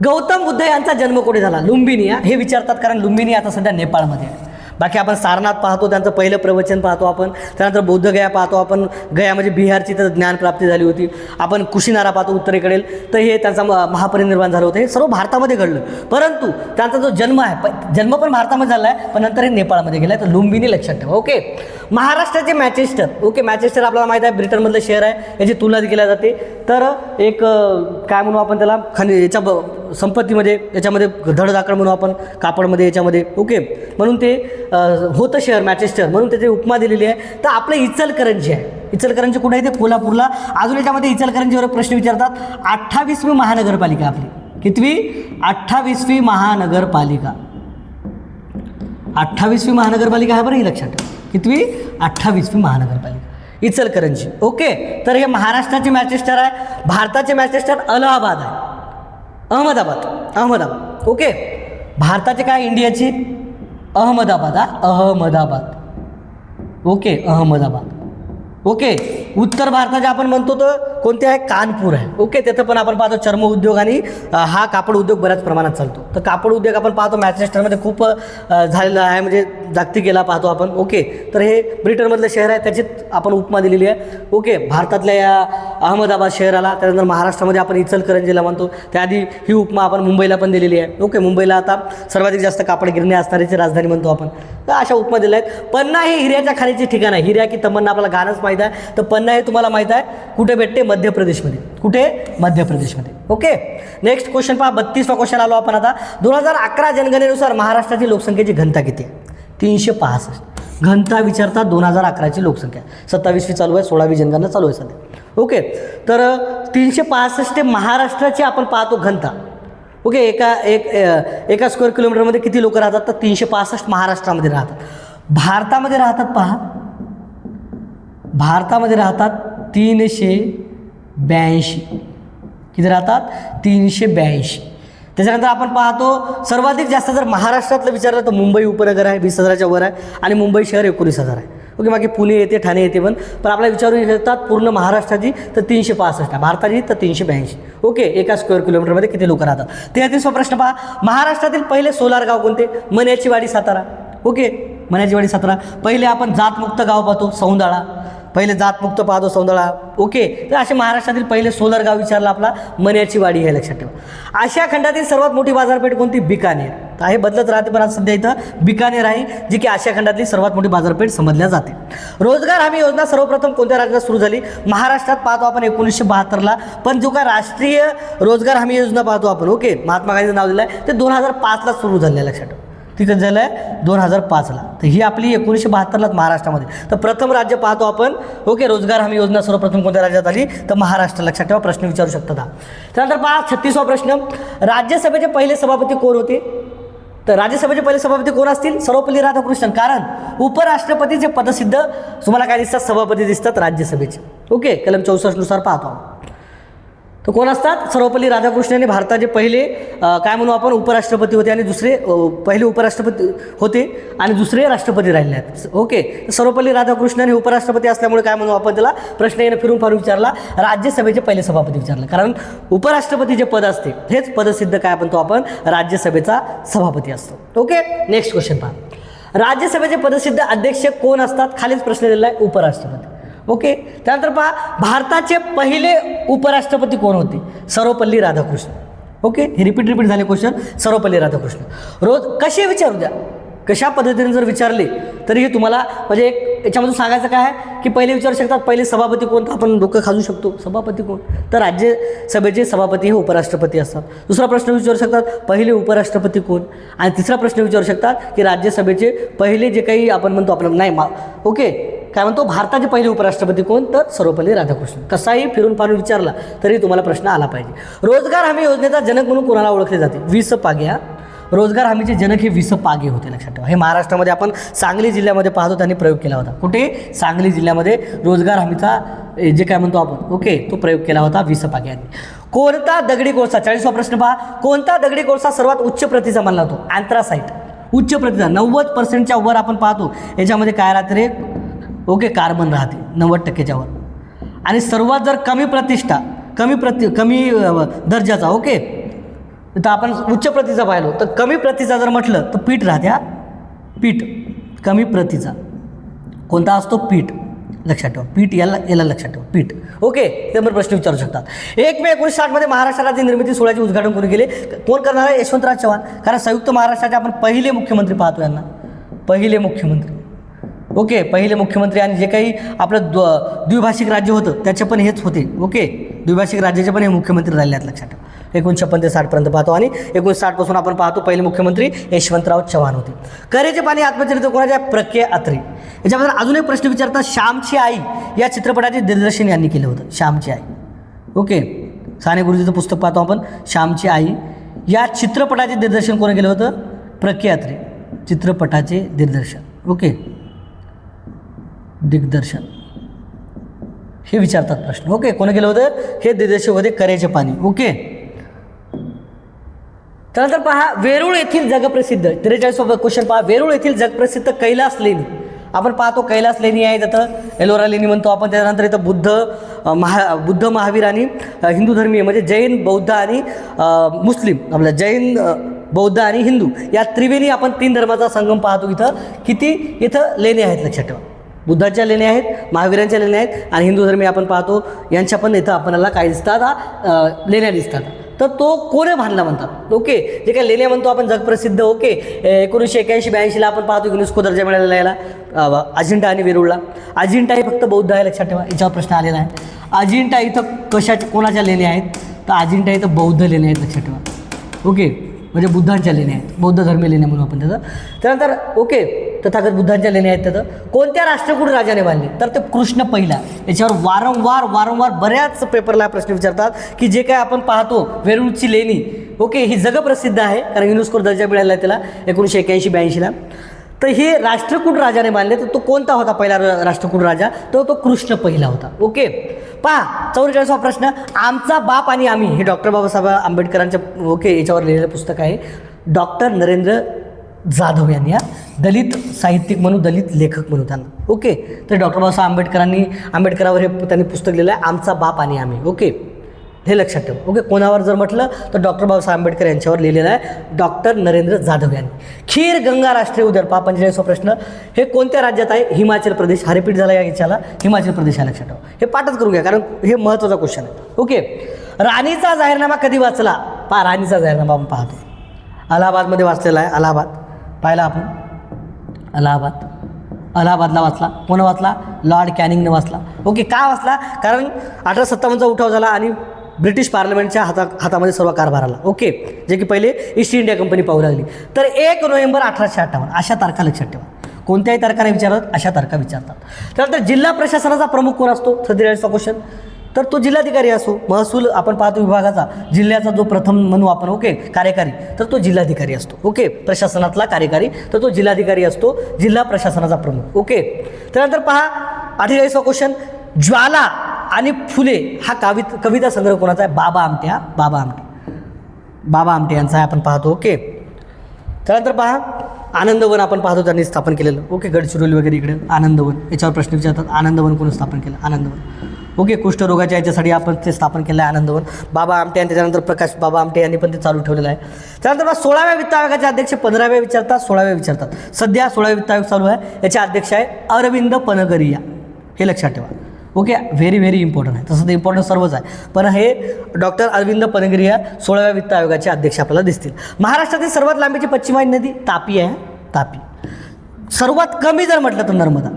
गौतम बुद्ध यांचा जन्म कुठे झाला? लुंबिनी. हे विचारतात कारण लुंबिनी आता सध्या नेपाळमध्ये आहे. बाकी आपण सारनाथ पाहतो, त्यांचं पहिलं प्रवचन पाहतो आपण. त्यानंतर बौद्धगया पाहतो आपण, गया म्हणजे बिहारची तर ज्ञानप्राप्ती झाली होती. आपण कुशीनारा पाहतो उत्तरेकडील, तर हे त्यांचा महापरिनिर्वाण झालं होतं. हे सर्व भारतामध्ये घडलं, परंतु त्यांचा जो जन्म आहे, जन्म पण भारतामध्ये झाला आहे, पण नंतर हे नेपाळमध्ये गेला आहे. तर लुंबिनी लक्षात ठेवा. ओके, महाराष्ट्राचे मॅचेस्टर. ओके, मॅचेस्टर आपल्याला माहीत आहे ब्रिटनमधलं शहर आहे, याची तुलना केली जाते. तर एक काय म्हणू आपण त्याला, याच्या संपत्तीमध्ये याच्यामध्ये धडधाकड म्हणू आपण, कापडमध्ये याच्यामध्ये. ओके, म्हणून ते होतं शहर मॅचेस्टर, म्हणून त्याची उपमा दिलेली आहे. तर आपलं इचलकरंजी आहे. इचलकरंजी कुठे आहे? ते कोल्हापूरला. अजून याच्यामध्ये इचलकरंजीवर प्रश्न विचारतात. 28वी महानगरपालिका आपली. कितवी? 28वी महानगरपालिका. 28वी महानगरपालिका आहे बरं, ही लक्षात ठेवा. कितवी? 28वी महानगरपालिका इचलकरंजी. ओके, तर हे महाराष्ट्राचे मॅचेस्टर आहे. भारताचे मॅचेस्टर अलाहाबाद आहे, अहमदाबाद. ओके, भारताचे काय? इंडियाची अहमदाबाद. अहमदाबाद. ओके, अहमदाबाद. ओके, उत्तर भारताचे आपण म्हणतो तर कोणते आहे? कानपूर आहे. ओके, तिथं पण आपण पाहतो चर्म उद्योग आणि हा कापड उद्योग बऱ्याच प्रमाणात चालतो. तर कापड उद्योग आपण पाहतो मॅचेस्टरमध्ये खूप झालेला आहे, म्हणजे जागतिक गेला पाहतो आपण. ओके, तर हे ब्रिटनमधलं शहर आहे, त्याची आपण उपमा दिलेली आहे. ओके, भारतातल्या या अहमदाबाद शहराला, त्यानंतर महाराष्ट्रामध्ये आपण इचलकरंजीला म्हणतो. त्याआधी ही उपमा आपण मुंबईला पण दिलेली आहे. ओके, मुंबईला आता सर्वाधिक जास्त कापड गिरण्या असणारीची राजधानी म्हणतो आपण. तर अशा उपमा दिल्या आहेत. पन्ना हे हिऱ्याच्या खाणीचे ठिकाण आहे. हिऱ्या की तमन्ना आपल्याला गाणंच माहीत आहे. तर पन्ना हे तुम्हाला माहीत आहे कुठे भेटते? मध्य प्रदेशमध्ये. कुठे? मध्य प्रदेशमध्ये. ओके, नेक्स्ट क्वेश्चन पहा. 32वा क्वेश्चन आलो आपण आता. 2011 जनगणनेनुसार महाराष्ट्राची लोकसंख्येची घनता किती आहे? 365. घनता विचारतात 2011ची लोकसंख्या. 27वी चालू आहे, 16वी जनगणना चालू आहे सध्या. ओके, तर 365 महाराष्ट्राची आपण पाहतो घनता. ओके, एका स्क्वेअर किलोमीटरमध्ये किती लोक राहतात? तर 365 महाराष्ट्रामध्ये राहतात. भारतामध्ये राहतात पहा, भारतामध्ये राहतात 382. किती राहतात? 382. त्याच्यानंतर आपण पाहतो सर्वाधिक जास्त जर महाराष्ट्रातलं विचारलं तर मुंबई उपनगर आहे, 20,000च्या वर आहे, आणि मुंबई शहर 19,000 आहे. ओके, बाकी पुणे येते, ठाणे येते, पण आपल्याला विचारून येतात पूर्ण महाराष्ट्राची तर 365 आहे, भारताची तर 382. ओके, एका स्क्वेअर किलोमीटरमध्ये किती लोक राहतात? 33वा प्रश्न पहा. महाराष्ट्रातील पहिले सोलार गाव कोणते? मण्याची वाडी, सातारा. ओके, मण्याची वाडी, सातारा. पहिले आपण जातमुक्त गाव पाहतो सौंदाळा. पहिले जातमुक्त पाहतो सौंदळा. ओके, तर असे महाराष्ट्रातील पहिले सोलर गाव विचारला आपला मण्याची वाडी, हे लक्षात ठेवा. आशिया खंडातील सर्वात मोठी बाजारपेठ कोणती? बिकानेर. तर हे बदलत राहते, पण आज सध्या इथं बिकानेर आहे, जी की आशिया खंडातली सर्वात मोठी बाजारपेठ समजल्या जाते. रोजगार हमी योजना सर्वप्रथम कोणत्या राज्यात सुरू झाली? महाराष्ट्रात पाहतो आपण 1972ला. पण जो काय राष्ट्रीय रोजगार हमी योजना पाहतो आपण, ओके, महात्मा गांधीचं नाव दिलं आहे, ते 2005ला सुरू झालं आहे, लक्षात ठेवा. तिथं झालं आहे 2005ला. तर ही आपली 1972लाच महाराष्ट्रामध्ये. तर प्रथम राज्य पाहतो आपण, ओके, रोजगार हमी योजना सर्वप्रथम कोणत्या राज्यात आली? तर महाराष्ट्र. लक्षात ठेवा, प्रश्न विचारू शकतात. त्यानंतर पहा 36वा प्रश्न. राज्यसभेचे पहिले सभापती कोण होते? तर राज्यसभेचे पहिले सभापती कोण असतील? सर्वपल्ली राधाकृष्णन. कारण उपराष्ट्रपतीचे पदसिद्ध तुम्हाला काय दिसतात? सभापती दिसतात राज्यसभेचे. ओके, कलम 64 नुसार पाहतो. तर कोण असतात? सर्वपल्ली राधाकृष्णन हे भारताचे पहिले काय म्हणू आपण उपराष्ट्रपती होते, आणि दुसरे पहिले उपराष्ट्रपती होते आणि दुसरे राष्ट्रपती राहिले आहेत. ओके, सर्वपल्ली राधाकृष्णन हे उपराष्ट्रपती असल्यामुळे काय म्हणू आपण त्याला? प्रश्न येणं फिरून फारून विचारला, राज्यसभेचे पहिले सभापती विचारला. कारण उपराष्ट्रपती जे पद असते हेच पदसिद्ध काय म्हणतो आपण? राज्यसभेचा सभापती असतो. ओके, नेक्स्ट क्वेश्चन पहा. राज्यसभेचे पदसिद्ध अध्यक्ष कोण असतात? खालीच प्रश्न दिलेला आहे, उपराष्ट्रपती. ओके, त्यानंतर पहा भारताचे पहिले उपराष्ट्रपती कोण होते? सर्वपल्ली राधाकृष्णन. ओके, हे रिपीट झाले क्वेश्चन. सर्वपल्ली राधाकृष्णन. रोज कसे विचारू द्या, कशा पद्धतीने जर विचारले तरीही तुम्हाला म्हणजे एक याच्यामधून सांगायचं काय आहे की पहिले विचारू शकतात पहिले सभापती कोण, आपण डोकं खाजू शकतो सभापती कोण, तर राज्यसभेचे सभापती हे उपराष्ट्रपती असतात. दुसरा प्रश्न विचारू शकतात पहिले उपराष्ट्रपती कोण, आणि तिसरा प्रश्न विचारू शकतात की राज्यसभेचे पहिले जे काही आपण म्हणतो आपलं नाही ओके काय म्हणतो भारताचे पहिले उपराष्ट्रपती कोण, तर सर्वपल्ली राधाकृष्णन. कसाही फिरून फारून विचारला तरी तुम्हाला प्रश्न आला पाहिजे. रोजगार हमी योजनेचा जनक म्हणून कोणाला ओळखले जाते, वि.स. पागे. रोजगार हमीचे जनक हे वि.स. पागे होते, लक्षात ठेवा. हे महाराष्ट्रामध्ये आपण सांगली जिल्ह्यामध्ये पाहतो त्यांनी प्रयोग केला होता. कुठे, सांगली जिल्ह्यामध्ये रोजगार हमीचा जे काय म्हणतो आपण ओके तो प्रयोग केला होता वि.स. पागे यांनी. कोणता दगडी कोळसा, 40वा प्रश्न पहा, कोणता दगडी कोळसा सर्वात उच्च प्रतीचा मानला जातो, अँथ्रासाइट. उच्च प्रतीचा 90% वर आपण पाहतो याच्यामध्ये काय राहते रे ओके कार्बन राहते 90% वर. आणि सर्वात जर कमी प्रतिष्ठा कमी दर्जाचा ओके तर आपण उच्च प्रतीचा पाहिलो तर कमी प्रतीचा जर म्हटलं तर पीठ राहते. पीठ कमी प्रतीचा कोणता असतो, पीठ. लक्षात ठेवा पीठ, याला लक्षात ठेवा पीठ ओके. त्यामुळे प्रश्न विचारू शकतात. 1 मे 1960 मध्ये महाराष्ट्र राज्य निर्मिती सोहळ्याचे उद्घाटन कोणी केले, कोण करणार आहे, यशवंतराव चव्हाण. कारण संयुक्त महाराष्ट्राचे आपण पहिले मुख्यमंत्री पाहतो यांना, पहिले मुख्यमंत्री ओके पहिले मुख्यमंत्री. आणि जे काही आपलं द्विभाषिक राज्य होतं त्याचे पण हेच होते ओके, द्विभाषिक राज्याचे पण हे मुख्यमंत्री राहिले आहेत, लक्षात ठेवा. 1956 ते 60 पाहतो आणि 1960 पासून आपण पाहतो पहिले मुख्यमंत्री यशवंतराव चव्हाण होते. करेचे पाणी आत्मचरित्र कोणाच्या, प्रके अत्रे. याच्याबद्दल अजून एक प्रश्न विचारतात, श्यामची आई या चित्रपटाचे दिग्दर्शन यांनी केलं होतं, श्यामची आई ओके. साने गुरुजीचं पुस्तक पाहतो आपण, श्यामची आई या चित्रपटाचे दिग्दर्शन कोणी केलं होतं, प्रके अत्रे. चित्रपटाचे दिग्दर्शन ओके, दिग्दर्शन हे विचारतात प्रश्न ओके. कोणी केलं होतं, हे दिग्दर्शक होते करेचे पाणी ओके. त्यानंतर पहा वेरूळ येथील जगप्रसिद्ध 43वा क्वेश्चन पहा, वेरूळ येथील जगप्रसिद्ध कैलास लेणी. आपण पाहतो कैलास लेणी आहे, तिथं एलोरा लेणी म्हणतो आपण. त्यानंतर इथं बुद्ध महावीर आणि हिंदू धर्मीय म्हणजे जैन बौद्ध आणि मुस्लिम आपल्या जैन बौद्ध आणि हिंदू या त्रिवेणी आपण 3 धर्माचा संगम पाहतो. इथं किती इथं लेणी आहेत, लक्षात ठेवा. बुद्धाच्या लेण्या आहेत, महावीरांच्या लेण्या आहेत आणि हिंदू धर्मीय आपण पाहतो यांच्या पण इथं आपल्याला काय दिसतात, लेण्या दिसतात. तर तो कोण बांधला म्हणतात ओके. जे काय लेण्या म्हणतो आपण जगप्रसिद्ध ओके. 1981-82ला आपण पाहतो युनेस्को दर्जा मिळालेला याला अजिंठा आणि वेरूळला. अजिंठा हे फक्त बौद्ध आहे, लक्षात ठेवा. याच्यावर प्रश्न आलेला आहे. अजिंठा इथं कोणाच्या लेण्या आहेत, तर अजिंठा इथं बौद्ध लेण्या आहेत, लक्षात ठेवा ओके. म्हणजे बुद्धांच्या लेण्या आहेत, बौद्ध धर्मीय लेण्या म्हणून आपण त्याचं. त्यानंतर ओके तथागत बुद्धांच्या लेण्या आहेत त्याचं. कोणत्या राष्ट्रकूट राजाने बांधले, तर ते कृष्ण पहिला. याच्यावर वारंवार बऱ्याच पेपरला प्रश्न विचारतात की जे काय आपण पाहतो वेरूळची लेणी ओके ही जगप्रसिद्ध आहे कारण युनेस्को दर्जा मिळाला आहे त्याला 1981-82ला. तर हे राष्ट्रकूट राजाने बांधले, तर तो कोणता होता पहिला राष्ट्रकूट राजा, तो कृष्ण पहिला होता ओके. पहा 44वा प्रश्न, आमचा बाप आणि आम्ही हे डॉक्टर बाबासाहेब आंबेडकरांच्या ओके याच्यावर लिहिलेलं पुस्तक आहे. डॉक्टर नरेंद्र जाधव यांनी, दलित साहित्यिक म्हणून, दलित लेखक म्हणून त्यांना ओके. तर डॉक्टर बाबासाहेब आंबेडकरावर हे त्यांनी पुस्तक लिहिलं आहे, आमचा बाप आणि आम्ही ओके. हे लक्षात ठेवा ओके. कोणावर जर म्हटलं तर डॉक्टर बाबासाहेब आंबेडकर यांच्यावर लिहिलेलं आहे, डॉक्टर नरेंद्र जाधव यांनी. खीर गंगा राष्ट्रीय उद्यान पहा 45वा प्रश्न, हे कोणत्या राज्यात आहे, हिमाचल प्रदेश. हा रिपीट झाला याच्याला, हिमाचल प्रदेश आहे, लक्षात ठेवा. हे पाठच करून घ्या कारण हे महत्त्वाचा क्वेश्चन आहे ओके. राणीचा जाहीरनामा कधी वाचला, पहा राणीचा जाहीरनामा आपण पाहतो अलाहाबादमध्ये वाचलेला आहे. अलाहाबाद पाहिला आपण, अलाहाबादला वाचला. कोण वाचला, लॉर्ड कॅनिंगने वाचला ओके. का वाचला, कारण 1857चा उठाव झाला आणि ब्रिटिश पार्लमेंटच्या हातामध्ये सर्व कारभार आला ओके. जे की पहिले ईस्ट इंडिया कंपनी पाहू लागली. तर 1 नोव्हेंबर 1858 अशा तारखा लक्षात ठेवा. कोणत्याही तारखा नाही विचारतात, अशा तारखा विचारतात. त्यानंतर जिल्हा प्रशासनाचा प्रमुख कोण असतो, 43वा क्वेश्चन, तर तो जिल्हाधिकारी असो. महसूल आपण पाहतो विभागाचा, जिल्ह्याचा जो प्रथम म्हणू आपण ओके कार्यकारी, तर तो जिल्हाधिकारी असतो ओके. प्रशासनातला कार्यकारी तर तो जिल्हाधिकारी असतो, जिल्हा प्रशासनाचा प्रमुख ओके. त्यानंतर पहा 48वा क्वेश्चन, ज्वाला आणि फुले हा कविता संग्रह कोणाचा आहे, बाबा आमटे यांचा आहे आपण पाहतो ओके. त्यानंतर पहा आनंदवन आपण पाहतो त्यांनी स्थापन केलेलं ओके. गडचिरोली वगैरे इकडे आनंदवन, याच्यावर प्रश्न विचारतात. आनंदवन कोणी स्थापन केलं, आनंदवन ओके. कुष्ठरोगाच्या याच्यासाठी आपण ते स्थापन केलं आहे आनंदवन, बाबा आमटे. आणि त्याच्यानंतर प्रकाश बाबा आमटे यांनी पण ते चालू ठेवलेलं आहे. त्यानंतर 16व्या वित्त आयोगाचे अध्यक्ष 15व्या विचारतात, 16व्या विचारतात. सध्या 16व्या वित्त आयोग चालू आहे, याचे अध्यक्ष आहे अरविंद पनगरिया, हे लक्षात ठेवा ओके. व्हेरी इम्पॉर्टंट आहे, तसं तर इम्पॉर्टंट सर्वच आहे, पण हे डॉक्टर अरविंद पनगरिया 16व्या वित्त आयोगाचे अध्यक्ष आपल्याला दिसतील. महाराष्ट्रातील सर्वात लांबीची पश्चिम वाहिनी नदी तापी आहे, तापी. सर्वात कमी जर म्हटलं तर नर्मदा.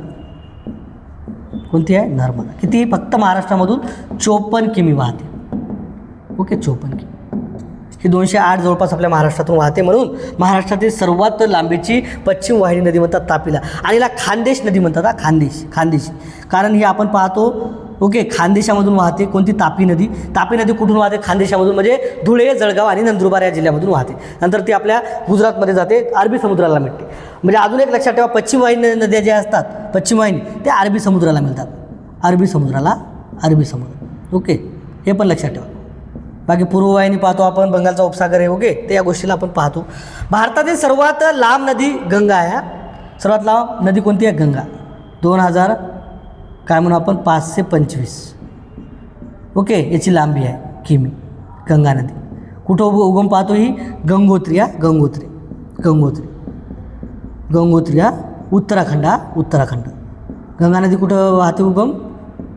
कोणती आहे? नर्मदा. किती? फक्त महाराष्ट्रामधून 54 किमी वाहते. ओके, 54 किमी. ही 208 जवळपास आपल्या महाराष्ट्रातून वाहते. म्हणून महाराष्ट्रातील सर्वात लांबीची पश्चिम वाहिनी नदी म्हणतात तापीला. आणि हिला खानदेश नदी म्हणतात. खानदेश. कारण ही आपण पाहतो ओके खानदेशामधून वाहते. कोणती? तापी नदी. तापी नदी कुठून वाहते? खानदेशामधून, म्हणजे धुळे, जळगाव आणि नंदुरबार या जिल्ह्यामधून वाहते. नंतर ती आपल्या गुजरातमध्ये जाते, अरबी समुद्राला मिळते. म्हणजे अजून एक लक्षात ठेवा, पश्चिम वाहिनी नद्या ज्या असतात, पश्चिम वाहिनी, त्या अरबी समुद्राला मिळतात. अरबी समुद्र. ओके, हे पण लक्षात ठेवा. बाकी पूर्व वाहिनी पाहतो आपण, बंगालचा उपसागर आहे. ओके, ते या गोष्टीला आपण पाहतो. भारतातील सर्वात लांब नदी गंगा आहे. सर्वात लांब नदी कोणती आहे? गंगा. 2000 काय म्हणू आपण 525. ओके, याची लांबी आहे किमी. गंगा नदी कुठं उगम पाहतो? ही गंगोत्री. उत्तराखंड. गंगा नदी कुठं वाहते उगम?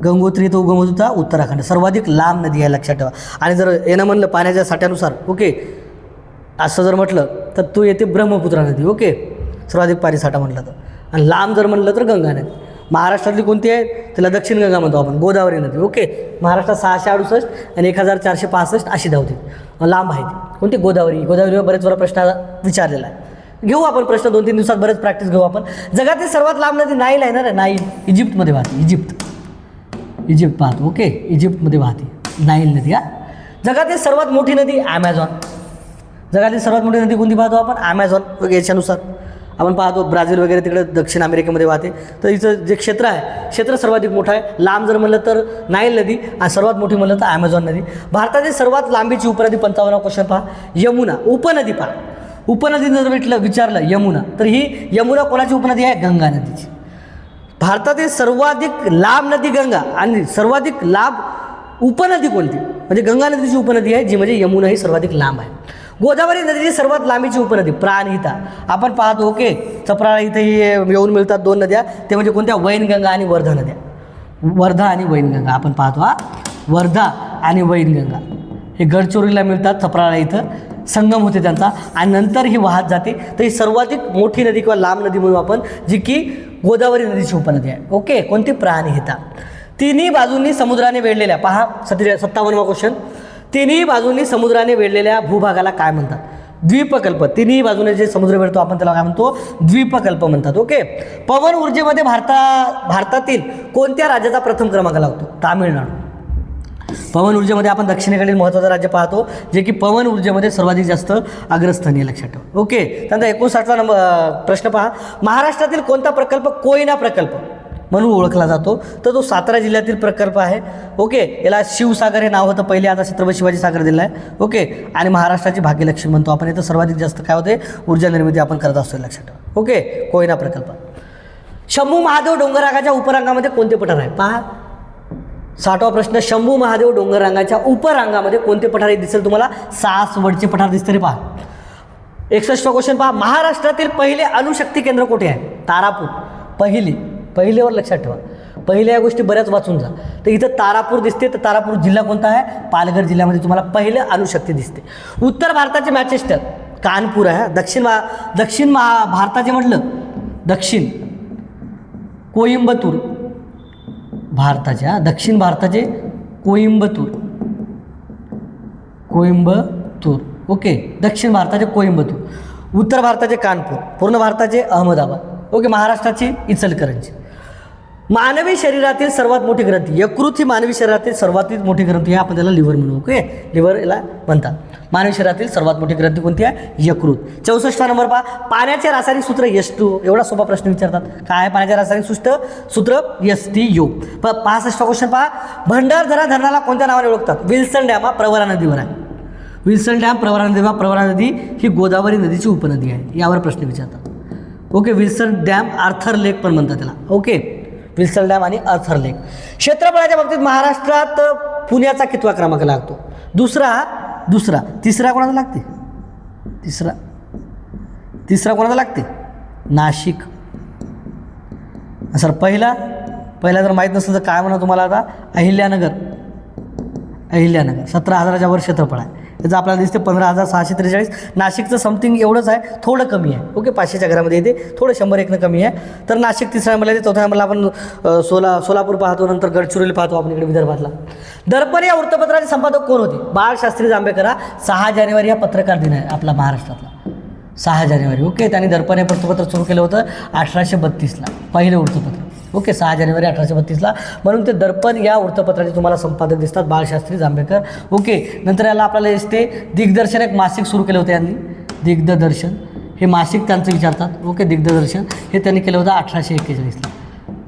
गंगोत्री इथं उगम होत होता, उत्तराखंड. सर्वाधिक लांब नदी आहे, लक्षात ठेवा. आणि जर येणं म्हणलं पाण्याच्या साठ्यानुसार, ओके असं जर म्हटलं तर तो येते ब्रह्मपुत्रा नदी. ओके, सर्वाधिक पाणी साठा म्हटलं तर. आणि लांब जर म्हटलं तर गंगा नदी. महाराष्ट्रातली कोणती आहे? त्याला दक्षिण गंगा म्हणतो आपण, गोदावरी नदी. ओके, महाराष्ट्रात 668 आणि 1465 अशी धावते. लांब आहे ती. कोणती? गोदावरीवर बरेच वेळा प्रश्न विचारलेला आहे. घेऊ आपण प्रश्न 2-3 दिवसात, बरेच प्रॅक्टिस घेऊ आपण. जगातील सर्वात लांब नदी नाईल आहे ना रे, नाईल. इजिप्तमध्ये वाहते. इजिप्त पाहतो. ओके, इजिप्तमध्ये वाहते नाईल नदी. जगातील सर्वात मोठी नदी ॲमेझॉन. जगातील सर्वात मोठी नदी कोणती पाहतो आपण? ॲमेझॉन. ओके, याच्यानुसार आपण पाहतो ब्राझील वगैरे तिकडे दक्षिण अमेरिकेमध्ये वाहते. तर इथं जे क्षेत्र आहे, क्षेत्र सर्वाधिक मोठं आहे. लांब जर म्हणलं तर नाईल नदी, आणि सर्वात मोठी म्हणलं तर ॲमेझॉन नदी. भारतातील सर्वात लांबीची उपनदी 55 क्वेश्चन पहा. यमुना. उपनदी पहा. उपनदी जर विचारलं यमुना, तर ही यमुना कोणाची उपनदी आहे? गंगा नदीची. भारतातील सर्वाधिक लांब नदी गंगा, आणि सर्वाधिक लांब उपनदी कोणती? म्हणजे गंगा नदीची उपनदी आहे, जी म्हणजे यमुना ही सर्वाधिक लांब आहे. गोदावरी नदीची सर्वात लांबीची उपनदी प्राणहिता. आपण पाहतो ओके, चपराळा इथेही येऊन मिळतात 2 नद्या, ते म्हणजे कोणत्या? वैनगंगा आणि वर्धा नद्या. वर्धा आणि वैनगंगा आपण पाहतो. वर्धा आणि वैनगंगा हे गडचिरोलीला मिळतात, चपराळा इथं संगम होते त्यांचा, आणि नंतर ही वाहत जाते. तर ही सर्वाधिक मोठी नदी किंवा लांब नदी म्हणून आपण, जी की गोदावरी नदीची उपनदी आहे. ओके, कोणती? प्राणहिता. तिन्ही बाजूंनी समुद्राने वेढलेल्या, पहा 57वा क्वेश्चन. तिन्ही बाजूंनी समुद्राने वेढलेल्या भूभागाला काय म्हणतात? द्वीपकल्प. तिन्ही बाजूने जे समुद्र वेढतो आपण त्याला काय म्हणतो? द्वीपकल्प म्हणतात. ओके, पवन ऊर्जेमध्ये भारतातील कोणत्या राज्याचा प्रथम क्रमांक लागतो? तामिळनाडू. पवन ऊर्जेमध्ये आपण दक्षिणेकडील महत्त्वाचं राज्य पाहतो, जे की पवन ऊर्जेमध्ये सर्वाधिक जास्त अग्रस्थानी, लक्षात ठेवा. ओके, त्यानंतर 59वा प्रश्न पहा. महाराष्ट्रातील कोणता प्रकल्प कोयना प्रकल्प म्हणून ओळखला जातो? तर तो सातारा जिल्ह्यातील प्रकल्प आहे. ओके, याला शिवसागर हे नाव होतं पहिले, आता छत्रपती शिवाजी सागर दिलं आहे. ओके, आणि महाराष्ट्राची भाग्यलक्ष्मी म्हणतो आपण. इथं सर्वाधिक जास्त काय होते? ऊर्जा निर्मिती आपण करत असतो, लक्षात ठेवा. ओके, कोयना प्रकल्प. शंभू महादेव डोंगररांगाच्या उपरांगामध्ये कोणते पठार आहे? पहा 60वा प्रश्न. शंभू महादेव डोंगररांगाच्या उपरांगामध्ये कोणते पठार दिसेल तुम्हाला? सासवडचे पठार दिसते रे, पहा. 61वा क्वेश्चन पहा. महाराष्ट्रातील पहिले अणुशक्ती केंद्र कुठे आहे? तारापूर. पहिलेवर लक्षात ठेवा. पहिल्या या गोष्टी बऱ्याच वाचून जा. तर इथं तारापूर दिसते. तर तारापूर जिल्हा कोणता आहे? पालघर जिल्ह्यामध्ये तुम्हाला पहिलं अणुशक्ती दिसते. उत्तर भारताचे मॅचेस्टर कानपूर आहे. दक्षिण भारताचे म्हटलं, दक्षिण कोइंबतूर. भारताच्या दक्षिण भारताचे कोइंबतूर. ओके, दक्षिण भारताचे कोइंबतूर, उत्तर भारताचे कानपूर, पूर्ण भारताचे अहमदाबाद. ओके, महाराष्ट्राची इचलकरंजी. मानवी शरीरातील सर्वात मोठी ग्रंथी यकृत ही मानवी शरीरातील सर्वात मोठी ग्रंथी आहे. आपण त्याला लिव्हर म्हणू. ओके, लिव्हर याला म्हणतात. मानवी शरीरातील सर्वात मोठी ग्रंथी कोणती आहे? यकृत. 64 नंबर पहा. पाण्याचे रासायनिक सूत्र H2O. एवढा सोपा प्रश्न विचारतात. काय आहे पाण्याचे रासायनिक सूत्र? H2O. 65वा क्वेश्चन पहा. भंडारदरा धरणाला कोणत्या नावाने ओळखतात? विल्सन डॅम हा प्रवरा नदीवर आहे. विल्सन डॅम प्रवरा नदीवर. प्रवरा नदी ही गोदावरी नदीची उपनदी आहे. यावर प्रश्न विचारतात. ओके, विल्सन डॅम, आर्थर लेक पण म्हणतात त्याला. ओके, विल्सन डॅम आणि आर्थर लेक. क्षेत्रफळाच्या बाबतीत महाराष्ट्रात पुण्याचा कितवा क्रमांक लागतो? दुसरा. तिसरा कोणाला लागते? तिसरा कोणाला लागते? नाशिक. सर पहिला जर माहीत नसेल तर काय म्हणा तुम्हाला आता? अहिल्यानगर. 17,000च्या वर क्षेत्रफळ आहे. त्याचं आपल्याला दिसते 15,643. नाशिकचं समथिंग एवढंच आहे, थोडं कमी आहे. ओके, 500च्या घरामध्ये येते, थोडं 101 कमी आहे. तर नाशिक तिसऱ्या नंबरला येते. चौथ्या नंबरला आपण सोलापूर पाहतो, नंतर गडचिरोली पाहतो आपण इकडे विदर्भातला. दर्पण या वृत्तपत्राचे संपादक कोण होते? बाळशास्त्री जांभेकर. 6 जानेवारी हा पत्रकार दिन आहे आपला महाराष्ट्रातला, 6 जानेवारी. ओके, त्यांनी दर्पण हे वृत्तपत्र सुरू केलं होतं 1832ला, पहिलं वृत्तपत्र. ओके, 6 जानेवारी 1832ला. म्हणून ते दर्पण या वृत्तपत्राचे तुम्हाला संपादक दिसतात बाळशास्त्री जांभेकर. ओके, नंतर याला आपल्याला दिसते दिग्दर्शन एक मासिक सुरू केलं होतं यांनी, दिग्दर्शन हे मासिक त्यांचं विचारतात. ओके, दिग्दर्शन हे त्यांनी केलं होतं 1841ला.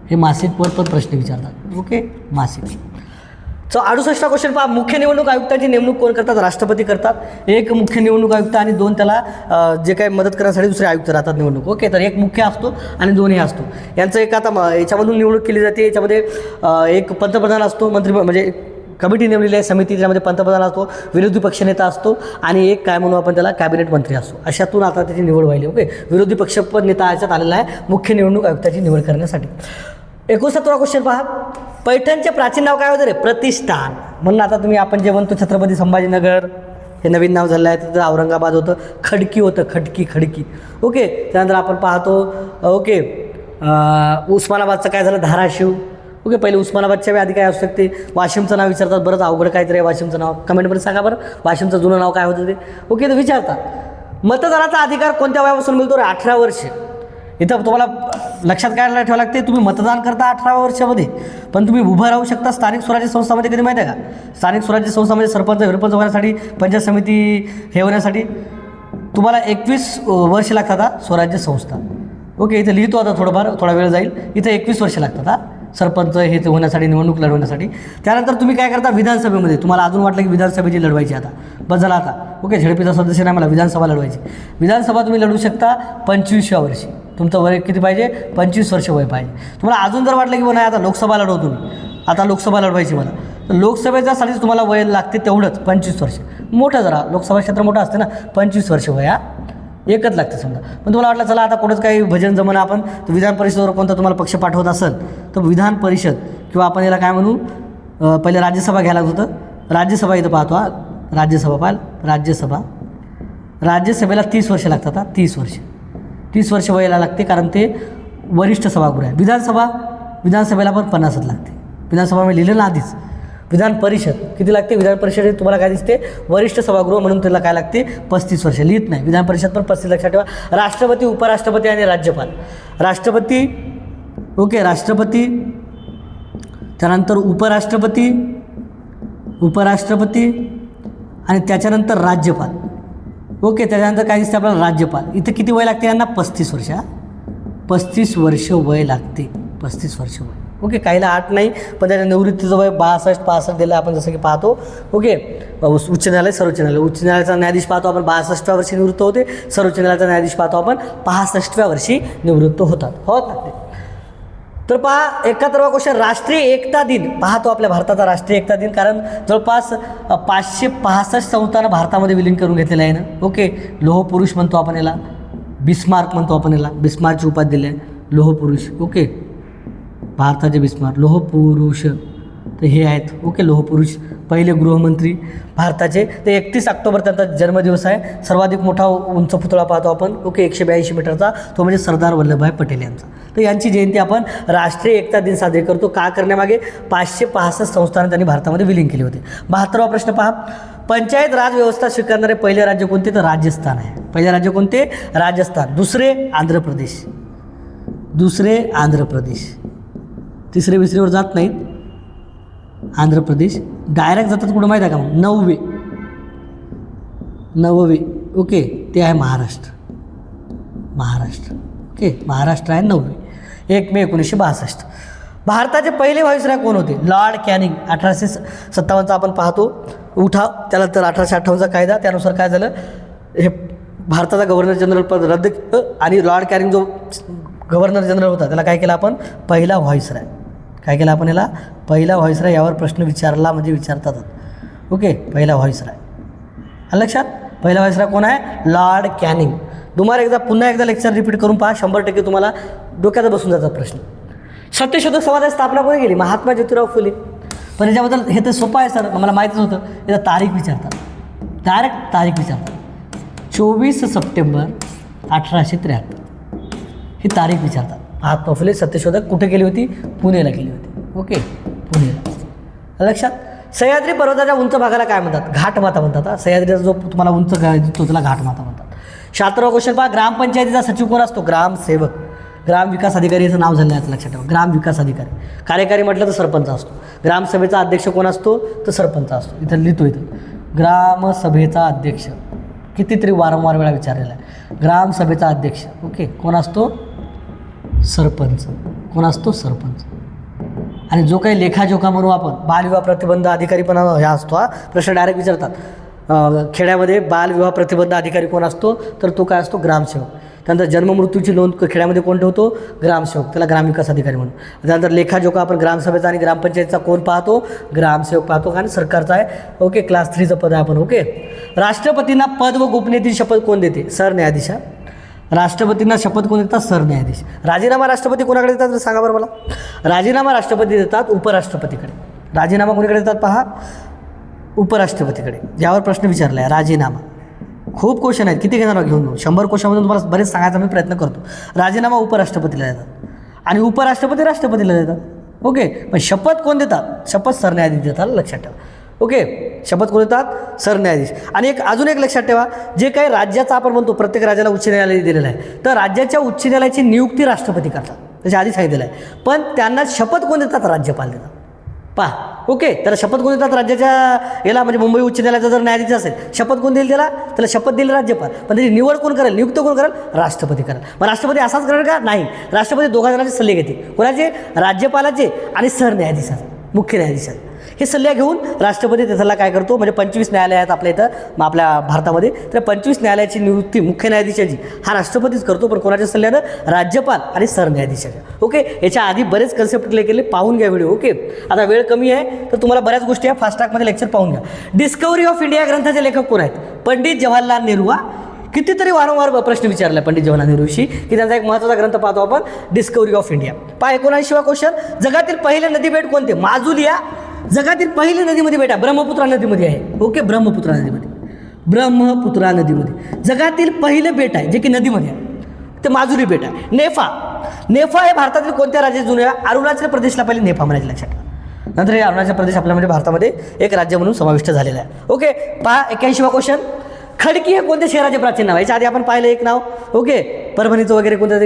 हे मासिकवर पण प्रश्न विचारतात. ओके, मासिक. 68 क्वेश्चन पहा. मुख्य निवडणूक आयुक्ताची नेमणूक कोण करतात? राष्ट्रपती करतात. एक मुख्य निवडणूक आयुक्त आणि 2 त्याला जे काही मदत करण्यासाठी दुसरे आयुक्त राहतात निवडणूक. ओके, तर एक मुख्य असतो आणि 2 हे असतो. यांचं एक आता याच्यामधून निवडणूक केली जाते. याच्यामध्ये एक पंतप्रधान असतो, मंत्री म्हणजे कमिटी नेमलेली आहे समिती, त्यामध्ये पंतप्रधान असतो, विरोधी पक्षनेता असतो आणि एक काय म्हणू आपण त्याला कॅबिनेट मंत्री असतो. अशातून आता त्याची निवड व्हायली. ओके, विरोधी पक्षपद नेता याच्यात आलेला आहे मुख्य निवडणूक आयुक्ताची निवड करण्यासाठी. 69 क्वेश्चन पहा. पैठणचे प्राचीन नाव काय होतं रे? प्रतिष्ठान. म्हणून आता तुम्ही आपण जे म्हणतो छत्रपती संभाजीनगर, हे नवीन नाव झालं आहे. तिथं औरंगाबाद होतं, खडकी होतं, खडकी. ओके, त्यानंतर आपण पाहतो ओके उस्मानाबादचं काय झालं? धाराशिव. ओके, पहिले उस्मानाबादच्या वेळी आधी काय असू शकते? वाशिमचं नाव विचारतात. बरंच अवघड काहीतरी आहे वाशिमचं नाव. कमेंटमध्ये सांगा बरं वाशिमचं जुनं नाव काय होतं ते. ओके, तर विचारतात. मतदानाचा अधिकार कोणत्या वयापासून मिळतो रे? 18 वर्ष. इथं तुम्हाला लक्षात काय ठेवावं लागते, तुम्ही मतदान करता 18 वर्षामध्ये, पण तुम्ही उभं राहू शकता स्थानिक स्वराज्य संस्थामध्ये. कधी माहिती आहे का? स्थानिक स्वराज्य संस्थामध्ये सरपंच होण्यासाठी, पंचायत समिती हे होण्यासाठी तुम्हाला 21 वर्ष लागतात हा स्वराज्य संस्था. ओके, इथं लिहितो आता थोडा वेळ जाईल. इथं 21 वर्ष लागतात हा सरपंच हे होण्यासाठी, निवडणूक लढवण्यासाठी. त्यानंतर तुम्ही काय करता? विधानसभेमध्ये तुम्हाला अजून वाटलं की विधानसभेची लढवायची आता बस झाला आता. ओके, झेडपीचा सदस्य नाही, मला विधानसभा लढवायची. विधानसभा तुम्ही लढवू शकता 25व्या वर्षी. तुमचं वय किती पाहिजे? 25 वर्ष वय पाहिजे. तुम्हाला अजून जर वाटलं की नाही आता लोकसभा लढवतो तुम्ही, आता लोकसभा लढवायची मला, तर लोकसभेच्यासाठी तुम्हाला वय लागते तेवढंच 25 वर्ष. मोठं जरा लोकसभा क्षेत्र मोठं असते ना, 25 वर्ष वय हा एकच लागते समजा. पण तुम्हाला वाटलं चला आता कुठंच काही भजन जमणं आपण, तर विधान परिषदेवर कोणता तुम्हाला पक्ष पाठवत असेल तर विधान परिषद किंवा आपण याला काय म्हणू, पहिले राज्यसभा घ्यायला लागत होतं. राज्यसभा इथं पाहतो हा, राज्यसभा पाहाल, राज्यसभेला 30 वर्ष लागतात हा, 30 वर्ष वयाला लागते, कारण ते वरिष्ठ सभागृह आहे. विधानसभेला पण 50च लागते. विधानसभा मी लिहिलं ना आधीच. विधान परिषद किती लागते? विधान परिषद तुम्हाला काय दिसते? वरिष्ठ सभागृह, म्हणून त्याला काय लागते? 35 वर्ष. लिहित नाही, विधान परिषद पण 35 लक्षात ठेवा. राष्ट्रपती, उपराष्ट्रपती आणि राज्यपाल. राष्ट्रपती, ओके, राष्ट्रपती, त्यानंतर उपराष्ट्रपती आणि त्याच्यानंतर राज्यपाल. ओके, त्याच्यानंतर काय दिसते आपल्याला? राज्यपाल. इथं किती वय लागते यांना? 35 वर्ष. 35 वर्ष वय लागते, 35 वर्ष वय. ओके, काहीला 8 नाही, पण त्याच्या निवृत्तीचं वय 62-65 दिलं आपण, जसं की पाहतो. ओके, उच्च न्यायालय, सर्वोच्च न्यायालय. उच्च न्यायालयाचा न्यायाधीश पाहतो आपण 62व्या वर्षी निवृत्त होते. सर्वोच्च न्यायालयाचा न्यायाधीश पाहतो आपण 65व्या वर्षी निवृत्त होतात. तर पहा 71वा क्वेश्चन. राष्ट्रीय एकता दिन पाहतो आपल्या भारताचा राष्ट्रीय एकता दिन, कारण जवळपास 565 संस्थानं भारतामध्ये विलीन करून घेतलेलं आहे ना. ओके, लोह पुरुष म्हणतो आपण याला, बिस्मार्क म्हणतो आपण याला, बिस्मार्कची उपाधी दिली आहे लोह पुरुष. ओके, भारताचे बिस्मार्क लोह पुरुष, तर हे आहेत. ओके, लोह पुरुष पहिले गृहमंत्री भारताचे. ते 31 ऑक्टोबर त्यांचा जन्मदिवस आहे. सर्वाधिक मोठा उंच पुतळा पाहतो आपण. ओके, 182 मीटरचा, तो म्हणजे सरदार वल्लभभाई पटेल यांचा. तर यांची जयंती आपण राष्ट्रीय एकता दिन साजरी करतो. का करण्यामागे? 565 संस्थानं त्यांनी भारतामध्ये विलीन केली होती. 72वा प्रश्न पहा. पंचायत राज व्यवस्था स्वीकारणारे पहिले राज्य कोणते? तर राजस्थान आहे. पहिले राज्य कोणते? राजस्थान. दुसरे आंध्र प्रदेश. तिसरे विसरेवर जात नाहीत. आंध्र प्रदेश डायरेक्ट जातात कुठं माहीत आहे का? मग 9वे. ओके, ते आहे महाराष्ट्र. ओके, महाराष्ट्र आहे 9वे. 1 मे 1962. भारताचे पहिले व्हाईसरॉय कोण होते? Lord Canning. 1857चा आपण पाहतो उठाव. त्यानंतर 1858चा कायदा, त्यानुसार काय झालं, हे भारताचा गव्हर्नर जनरल पद रद्द आणि लॉर्ड कॅनिंग जो गव्हर्नर जनरल होता त्याला काय केलं आपण? पहिला व्हाईसरॉय. काय केलं आपण याला? पहिला व्हाईसरॉय. यावर प्रश्न विचारला म्हणजे विचारतात. ओके, पहिला व्हाईसरॉय लक्षात. पहिला व्हाईसरॉय कोण आहे? Lord Canning. तुम्हाला पुन्हा एकदा लेक्चर रिपीट करून पहा, 100% तुम्हाला डोक्यात बसून जातात प्रश्न. सत्यशोधक समाजाची स्थापना कोणी केली? महात्मा ज्योतिराव फुले. पण याच्याबद्दल हे तर सोपं आहे सर, मला माहीतच होतं. याचा तारीख विचारतात. डायरेक्ट तारीख विचारतात. 24 सप्टेंबर 1873 ही तारीख विचारतात. महात्मा फुले सत्यशोधक कुठे केली होती? पुणेला केली होती. ओके, पुणेला. लक्षात. सह्याद्री पर्वताच्या उंच भागाला काय म्हणतात? घाटमाथा म्हणतात. सह्याद्रीचा जो तुम्हाला उंच दिसतो त्याला घाटमाथा म्हणतात. 76 क्वेश्चन पहा. ग्रामपंचायतीचा सचिव कोण असतो? ग्रामसेवक. ग्राम विकास अधिकारी याचं नाव झालं आहे लक्षात ठेवा. ग्राम विकास अधिकारी. कार्यकारी म्हटलं तर सरपंच असतो. ग्रामसभेचा अध्यक्ष कोण असतो? तर सरपंच असतो. इथं लिहितो. इथं ग्रामसभेचा अध्यक्ष कितीतरी वारंवार वेळा विचारलेला आहे. ग्रामसभेचा अध्यक्ष ओके कोण असतो? सरपंच. कोण असतो? सरपंच. आणि जो काही लेखाजोखा म्हणू आपण बालविवाह प्रतिबंध अधिकारी पण ह्या असतो. हा प्रश्न डायरेक्ट विचारतात. खेड्यामध्ये बालविवाह प्रतिबंध अधिकारी कोण असतो? तर तो काय असतो? ग्रामसेवक. त्यानंतर जन्ममृत्यूची नोंद खेड्यामध्ये कोण ठेवतो? ग्रामसेवक. त्याला ग्रामविकास अधिकारी म्हणून. त्यानंतर लेखाजोखा आपण ग्रामसभेचा आणि ग्रामपंचायतीचा कोण पाहतो? ग्रामसेवक पाहतो. आणि सरकारचा आहे ओके क्लास 3चं पद आहे आपण. ओके. राष्ट्रपतींना पद व गोपनीयतेची शपथ कोण देते? सरन्यायाधीश. राष्ट्रपतींना शपथ कोण देतात? सरन्यायाधीश. राजीनामा राष्ट्रपती कोणाकडे देतात सांगा बरं मला? राजीनामा राष्ट्रपती देतात उपराष्ट्रपतीकडे. राजीनामा कोणाकडे देतात पहा? उपराष्ट्रपतीकडे. यावर प्रश्न विचारला आहे राजीनामा. खूप क्वेश्चन आहेत. किती घेणार घेऊन 100 क्वेश्चनमधून तुम्हाला बरेच सांगायचा मी प्रयत्न करतो. राजीनामा उपराष्ट्रपतीला देतात आणि उपराष्ट्रपती राष्ट्रपतीला देतात. ओके. पण शपथ कोण देतात? शपथ सरन्यायाधीश देतात. लक्षात ठेवा. ओके. शपथ कोण देतात? सरन्यायाधीश. आणि अजून एक लक्षात ठेवा, जे काही राज्याचा आपण म्हणतो प्रत्येक राज्याला उच्च न्यायालय दिलेलं आहे, तर राज्याच्या उच्च न्यायालयाची नियुक्ती राष्ट्रपती करतात. त्याच्या आधी सांगितलेलं आहे. पण त्यांना शपथ कोण देतात? राज्यपाल देतात. पहा. ओके. त्याला शपथ कोण देतात? राज्याच्या याला म्हणजे मुंबई उच्च न्यायालयाचा जर न्यायाधीश असेल शपथ कोण देईल त्याला शपथ देईल राज्यपाल. पण त्याची निवड कोण करेल? नियुक्त कोण करेल? राष्ट्रपती करेल. मग राष्ट्रपती असाच करेल का? नाही. राष्ट्रपती दोघा जणांचे सल्ले घेतील. कोणाचे? राज्यपालाचे आणि सरन्यायाधीशाचे, मुख्य न्यायाधीशाचे. हे सल्ले घेऊन राष्ट्रपती त्याला काय करतो? म्हणजे 25 न्यायालय आहेत आपल्या इथं आपल्या भारतामध्ये. तर 25 न्यायालयाची नियुक्ती मुख्य न्यायाधीशाची हा राष्ट्रपतीच करतो. पण कोणाच्या सल्ल्यानं? राज्यपाल आणि सरन्यायाधीशाच्या. ओके. याच्या आधी बरेच कन्सेप्ट क्लिअर केले. पाहून घ्या व्हिडिओ. ओके. आता वेळ कमी आहे तर तुम्हाला बऱ्याच गोष्टी आहे फास्ट ट्रॅकमध्ये लेक्चर पाहून घ्या. डिस्कवरी ऑफ इंडिया ग्रंथाचे लेखक कोण आहेत? पंडित जवाहरलाल नेहरू. कितीतरी वारंवार प्रश्न विचारला पंडित जवाहरलाल नेहरूशी की त्यांचा एक महत्त्वाचा ग्रंथ पाहतो आपण डिस्कवरी ऑफ इंडिया. पहा 79वा क्वेश्चन. जगातील पहिले नदीबेट कोणते? माजुलिया. जगातील पहिली नदीमध्ये बेटा ब्रह्मपुत्रा नदीमध्ये आहे. ओके. ब्रह्मपुत्रा नदीमध्ये. ब्रह्मपुत्रा नदीमध्ये जगातील पहिलं बेट आहे जे की नदीमध्ये आहे ते माजुली बेट आहे. नेफा. नेफा हे भारतातील कोणत्या राज्यात जुने? अरुणाचल प्रदेशला पहिले नेफा म्हणायचे. लक्षात ठेवा. नंतर हे अरुणाचल प्रदेश आपल्या म्हणजे भारतामध्ये एक राज्य म्हणून समाविष्ट झालेलं आहे. ओके. पहा 81वा क्वेश्चन. खडकी हे कोणत्या शहराचे प्राचीन नाव? याच्या आधी आपण पाहिलं एक नाव. ओके. परभणीचं वगैरे कोणत्या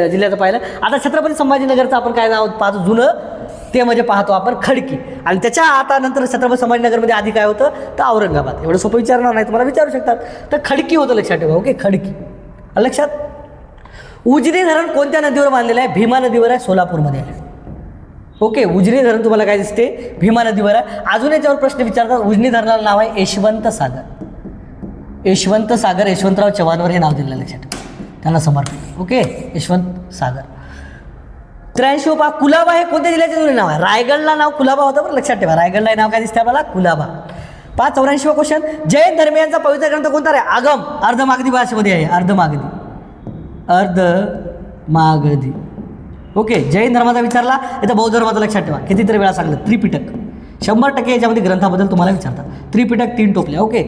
जिल्ह्याचं पाहिलं. आता छत्रपती संभाजीनगरचं आपण काय नाव पाहतो जुनं? ते म्हणजे पाहतो आपण खडकी. आणि त्याच्या आता नंतर छत्रपती संभाजीनगरमध्ये आधी काय होतं? तर औरंगाबाद. एवढं सोपं विचारणार नाही, तुम्हाला विचारू शकतात. तर खडकी होतं. लक्षात ठेवा. ओके. खडकी. लक्षात. उजनी धरण कोणत्या नदीवर बांधलेलं आहे? भीमा नदीवर आहे. सोलापूरमध्ये आहे. ओके. उजनी धरण तुम्हाला काय दिसते? भीमा नदीवर आहे. अजून याच्यावर प्रश्न विचारतात. उजनी धरणाला नाव आहे यशवंत सागर. यशवंत सागर. यशवंतराव चव्हाणवर हे नाव दिलेलं. लक्षात ठेवा. त्यांना समर्पित. ओके. यशवंत सागर. 83 पहा. कुलाबा हे कोणत्या जिल्ह्याचे जुने नाव आहे? रायगडला नाव कुलाबा होतं. बरं लक्षात ठेवा. रायगडला हे नाव काय दिसते आपल्याला? कुलाबा. पहा 84वा क्वेश्चन. जैन धर्मियांचा पवित्र ग्रंथ कोणता आहे? आगम. अर्धमागधी भाषेमध्ये आहे. अर्धमागधी. अर्धमागधी. ओके. जैन धर्माचा विचारला. इथं बौद्ध धर्माचा लक्षात ठेवा. कितीतरी वेळा सांगलं. त्रिपिटक. 100% याच्यामध्ये ग्रंथाबद्दल तुम्हाला विचारतात. त्रिपिटक 3 टोपल्या. ओके.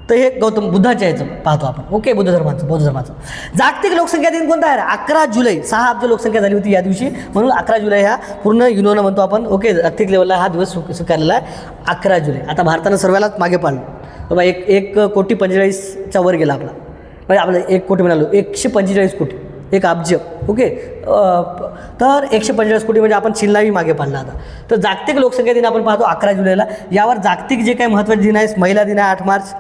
तर हे गौतम बुद्धाच्या याचं पाहतो आपण. ओके. बौद्ध धर्माचं. जागतिक लोकसंख्या दिन कोणता आहे? 11 जुलै. 6 अब्ज लोकसंख्या झाली होती या दिवशी, म्हणून 11 जुलै ह्या पूर्ण युनोनं म्हणतो आपण. ओके. जागतिक लेवलला हा दिवस स्वीकारलेला आहे 11 जुलै. आता भारतानं सर्वांनाच मागे पाडलं. बाबा 1,45,00,000च्या वर गेला आपला. म्हणजे आपलं 1 कोटी म्हणालो. 145 कोटी. 1 अब्ज. ओके. तर 145 कोटी म्हणजे आपण चीनलाही मागे पाडला. आता तर जागतिक लोकसंख्या दिन आपण पाहतो 11 जुलैला. यावर जागतिक जे काही महत्त्वाचे दिन आहे, महिला दिन आहे 8 मार्च.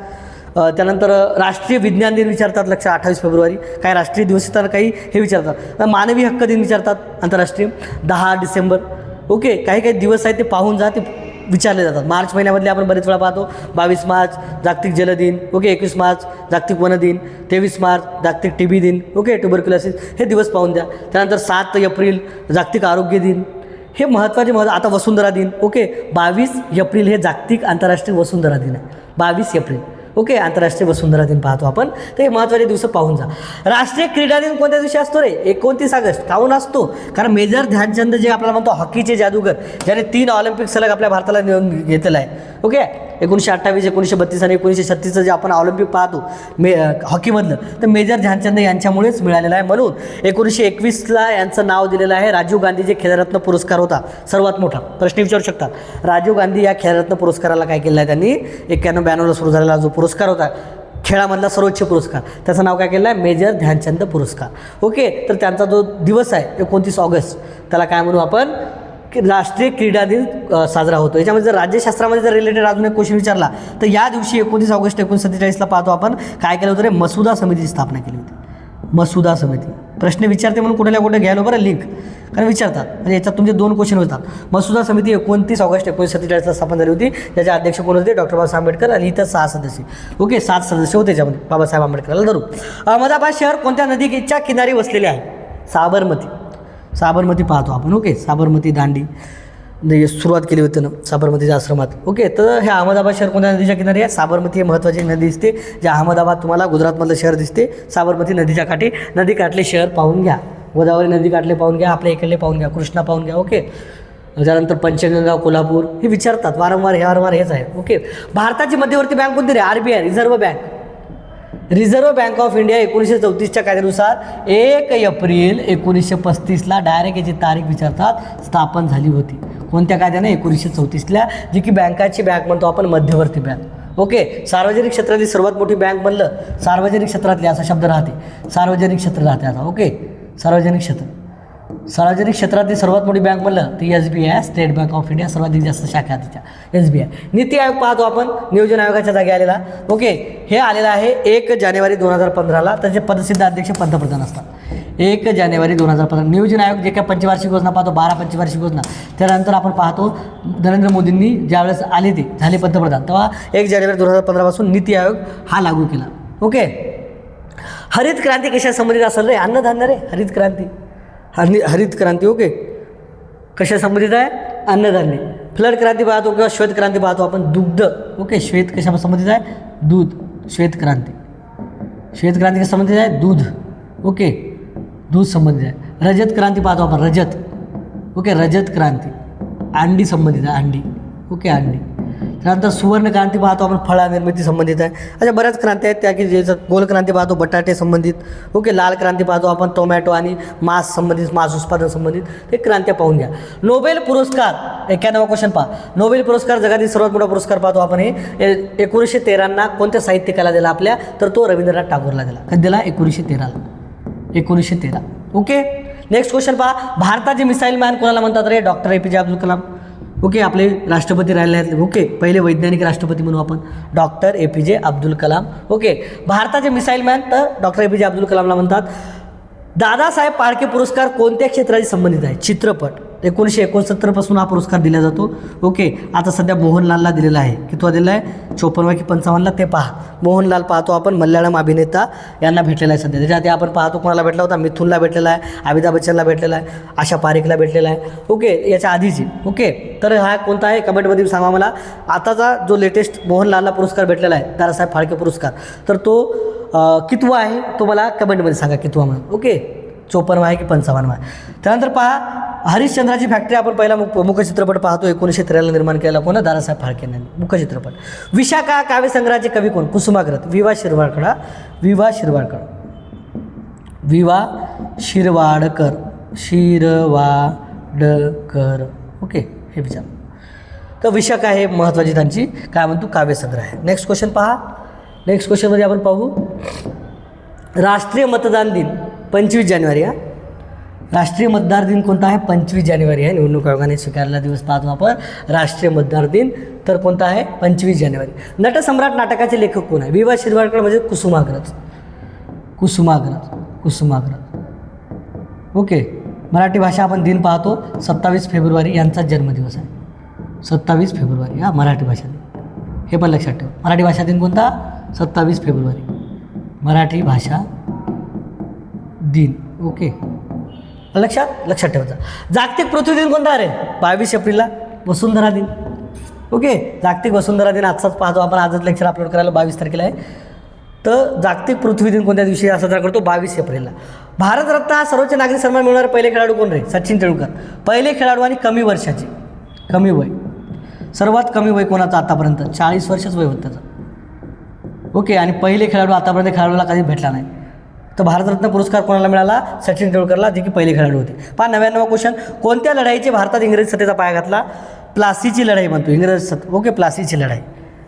त्यानंतर राष्ट्रीय विज्ञान दिन विचारतात. लक्ष 28 फेब्रुवारी. काही राष्ट्रीय दिवस तर काही हे विचारतात. मानवी हक्क दिन विचारतात आंतरराष्ट्रीय 10 डिसेंबर. ओके. काही दिवस आहेत ते पाहून जा, ते विचारले जातात. मार्च महिन्यामधले आपण बरेच वेळा पाहतो. 22 मार्च जागतिक जल दिन. ओके. 21 मार्च जागतिक वन दिन. 23 मार्च जागतिक TB दिन. ओके. ट्युबरक्युलोसिस हे दिवस पाहून द्या. त्यानंतर 7 एप्रिल जागतिक आरोग्य दिन. हे महत्त्वाचे आता वसुंधरा दिन. ओके. 22 एप्रिल हे जागतिक आंतरराष्ट्रीय वसुंधरा दिन आहे. 22 एप्रिल. ओके, आंतरराष्ट्रीय वसुंधरा दिन पाहतो आपण. तर हे महत्त्वाचे दिवस पाहून जा. राष्ट्रीय क्रीडा दिन कोणत्या दिवशी असतो रे? 29 ऑगस्ट. काहून असतो? कारण मेजर ध्यानचंद जे आपल्याला म्हणतो हॉकीचे जादूगर, ज्याने 3 ऑलिम्पिक सलग आपल्या भारताला नेऊन घेतलेलं आहे. ओके, 1928, 1932 आणि 1936 जे आपण ऑलिम्पिक पाहतो हॉकीमधलं, तर मेजर ध्यानचंद यांच्यामुळेच मिळालेलं आहे. म्हणून 1921ला यांचं नाव दिलेलं आहे. राजीव गांधी जे खेलरत्न पुरस्कार होता सर्वात मोठा, प्रश्न विचारू शकतात. राजीव गांधी या खेलरत्न पुरस्काराला काय केलं आहे त्यांनी? 91-92ला सुरू झालेला जो पुरस्कार होता खेळामधला सर्वोच्च पुरस्कार, त्याचं नाव काय केलं आहे? मेजर ध्यानचंद पुरस्कार. ओके, तर त्यांचा जो दिवस आहे 29 ऑगस्ट, त्याला काय म्हणू आपण? राष्ट्रीय क्रीडा दिन साजरा होतो. याच्यामध्ये जर राज्यशास्त्रामध्ये जर रिलेटेड अजून एक क्वेश्चन विचारला तर या दिवशी 29 ऑगस्ट 1947ला पाहतो आपण काय केलं होतं रे? मसुदा समितीची स्थापना केली होती. मसुदा समिती प्रश्न विचारते म्हणून कुठल्या कुठे घ्यायला बरं लिंक, कारण विचारतात. म्हणजे याच्यात तुमचे 2 क्वेश्चन होतात. मसुदा समिती 29 ऑगस्ट 1947ला स्थापन झाली होती. त्याचे अध्यक्ष कोण होते? डॉक्टर बाबासाहेब आंबेडकर. आणि इथं 6 सदस्य. ओके, 7 सदस्य होते त्याच्यामध्ये बाबासाहेब आंबेडकरला धरू. अहमदाबाद शहर कोणत्या नदीच्या किनारी वसलेले आहे? साबरमती. साबरमती पाहतो आपण. ओके, साबरमती दांडी सुरुवात केली होती ना साबरमतीच्या आश्रमात. ओके, तर हे अहमदाबाद शहर कोणत्या नदीच्या किनारी आहे? साबरमती हे महत्त्वाची नदी दिसते. जे अहमदाबाद तुम्हाला गुजरातमधलं शहर दिसते. साबरमती नदीच्या काठी, नदी काठले शहर पाहून घ्या. गोदावरी नदी काठले पाहून घ्या, आपल्या इकडले पाहून घ्या, कृष्णा पाहून घ्या. ओके, त्यानंतर पंचगंगा, कोल्हापूर हे विचारतात वारंवार हेच आहे. ओके, भारताची मध्यवर्ती बँक कोणती रे? RBI, reserve bank. Reserve bank of India 1934च्या कायद्यानुसार 1 एप्रिल 1935ला डायरेक्ट याची तारीख विचारतात, स्थापन झाली होती. कोणत्या कायद्याने? 1934ला, जी की बँकाची बँक म्हणतो आपण मध्यवर्ती बँक. ओके, सार्वजनिक क्षेत्रातली सर्वात मोठी बँक म्हणलं, सार्वजनिक क्षेत्रातली असा शब्द राहते, सार्वजनिक क्षेत्र राहते आता. ओके, सार्वजनिक क्षेत्रातली सर्वात मोठी बँक म्हणलं ती SBI, state bank of India. सर्वाधिक जास्त शाखा तिच्या SBI. नीती आयोग पाहतो आपण, नियोजन आयोगाच्या जागी आलेला. ओके, हे आलेलं आहे 1 जानेवारी 2015ला. त्याचे पदसिद्ध अध्यक्ष पंतप्रधान असतात. 1 जानेवारी 2015. नियोजन आयोग जे काय पंचवार्षिक योजना पाहतो, 12 पंचवार्षिक योजना. त्यानंतर आपण पाहतो नरेंद्र मोदींनी ज्यावेळेस आले ते झाले पंतप्रधान, तेव्हा 1 जानेवारी 2015 पासून नीती आयोग हा लागू केला. ओके, हरित क्रांती कशा संबंधित असेल रे? अन्नधान्य रे, हरित क्रांती. हरित क्रांती. ओके, कशा संबंधित आहे? अन्नधान्य. फ्लड क्रांती पाहतो किंवा श्वेत क्रांती पाहतो आपण, दुग्ध. ओके, श्वेत कशा संबंधित आहे? दूध. श्वेत क्रांती कशा संबंधित आहे? दूध. ओके, दूध संबंधित आहे. रजत क्रांती पाहतो आपण, रजत. ओके, रजत क्रांती अंडी संबंधित आहे, अंडी. ओके, अंडी. त्यानंतर सुवर्ण क्रांती पाहतो आपण, फळा निर्मिती संबंधित आहे. अशा बऱ्याच क्रांती आहेत त्या की ज्याच्यात गोल क्रांती पाहतो, बटाटे संबंधित. ओके, लाल क्रांती पाहतो आपण, टोमॅटो आणि मांस संबंधित, मांस उत्पादन संबंधित. हे क्रांत्या पाहून घ्या. नोबेल पुरस्कार 91वा क्वेश्चन पहा. नोबेल पुरस्कार जगातील सर्वात मोठा पुरस्कार पाहतो आपण. हे 1913ला कोणत्या साहित्यिकाला दिला आपल्या? तर तो रवींद्रनाथ टागोरला दिला. कधी दिला? 1913. ओके, नेक्स्ट क्वेश्चन पहा. भारताचे मिसाईल मॅन कोणाला म्हणतात रे? Doctor APJ Abdul Kalam. Okay, आपले राष्ट्रपती राहिले आहेत. ओके, पहिले वैज्ञानिक राष्ट्रपती म्हणू आपण, doctor APJ Abdul Kalam. Okay, भारताचे मिसाईल मॅन तर डॉक्टर APJ अब्दुल कलामला म्हणतात. दादासाहेब फाळके पुरस्कार कोणत्या क्षेत्राशी संबंधित आहे? चित्रपट. 1969 पासून हा पुरस्कार दिला जातो. ओके, आता सध्या मोहनलालला दिलेला आहे. कितवा दिला आहे? 54वा की 55ला ते पहा. मोहनलाल पाहतो आपण, मल्याळम अभिनेता यांना भेटलेला आहे सध्या. त्याच्या आधी आपण पाहतो कोणाला भेटला होता? मिथुनला भेटलेला आहे, अमिताभ बच्चनला भेटलेला आहे, आशा पारेखला भेटलेला आहे. ओके, याच्या आधीची. ओके, तर हा कोणता आहे? कमेंटमध्ये सांगा मला. आताचा जो लेटेस्ट मोहनलालला पुरस्कार भेटलेला आहे, दादासाहेब फाळके पुरस्कार, तर तो कितवा आहे? तो मला कमेंटमध्ये सांगा कितवा म्हणून. ओके, 54वा आहे की 55वा आहे? त्यानंतर पहा, हरिश्चंद्राची फॅक्टरी आपण पहिला मुखचित्रपट पाहतो. 1913ला निर्माण केलेला कोण? दादासाहेब फाळके यांनी. मुखचित्रपट. विशाखा काव्यसंग्रहाचे कवी कोण? कुसुमाग्रज. विवा शिरवाडकर. ओके, हे विचार. तर विशाखा हे महत्त्वाची त्यांची काय म्हणतो काव्यसंग्रह आहे. नेक्स्ट क्वेश्चन पहा. नेक्स्ट क्वेश्चनमध्ये आपण पाहू राष्ट्रीय मतदान दिन 25 जानेवारी. राष्ट्रीय मतदार दिन कोणता आहे? 25 जानेवारी आहे. निवडणूक आयोगाने स्वीकारलेला दिवस पाहतो आपण, राष्ट्रीय मतदार दिन. तर कोणता आहे? 25 जानेवारी. नटसम्राट नाटकाचे लेखक कोण आहे? विवा शिरवाडकर म्हणजे कुसुमाग्रज. ओके, मराठी भाषा आपण दिन पाहतो 27 फेब्रुवारी यांचा जन्मदिवस आहे. 27 फेब्रुवारी हा मराठी भाषा दिन, हे पण लक्षात ठेवा. मराठी भाषा दिन कोणता? 27 फेब्रुवारी मराठी भाषा दिन. ओके, लक्षात ठेवायचा. जागतिक पृथ्वी दिन कोणता रे? 22 एप्रिलला वसुंधरा दिन. ओके. जागतिक वसुंधरा दिन आजचाच पाहतो आपण, आजच लेक्चर अपलोड करायला 22 तारखेला आहे. तर जागतिक पृथ्वी दिन कोणत्या दिवशी साजरा करतो? 22 एप्रिलला. भारतरत्न हा सर्वोच्च नागरिक सन्मान मिळणारे पहिले खेळाडू कोण रे? सचिन तेंडुलकर. पहिले खेळाडू आणि कमी वर्षाचे, कमी वय, सर्वात कमी वय कोणाचं आतापर्यंत? 40 वर्षच वय होतं त्याचं. ओके. आणि पहिले खेळाडू आतापर्यंत खेळाडूला कधी भेटला नाही. तर भारतरत्न पुरस्कार कोणाला मिळाला? सचिन तेंडुलकरला, जे की पहिले खेळाडू होते. 99वा क्वेश्चन, कोणत्या लढाईची भारतात इंग्रज सत्तेचा पाया घातला? प्लासीची लढाई म्हणतो, इंग्रज ओके, प्लासीची लढाई.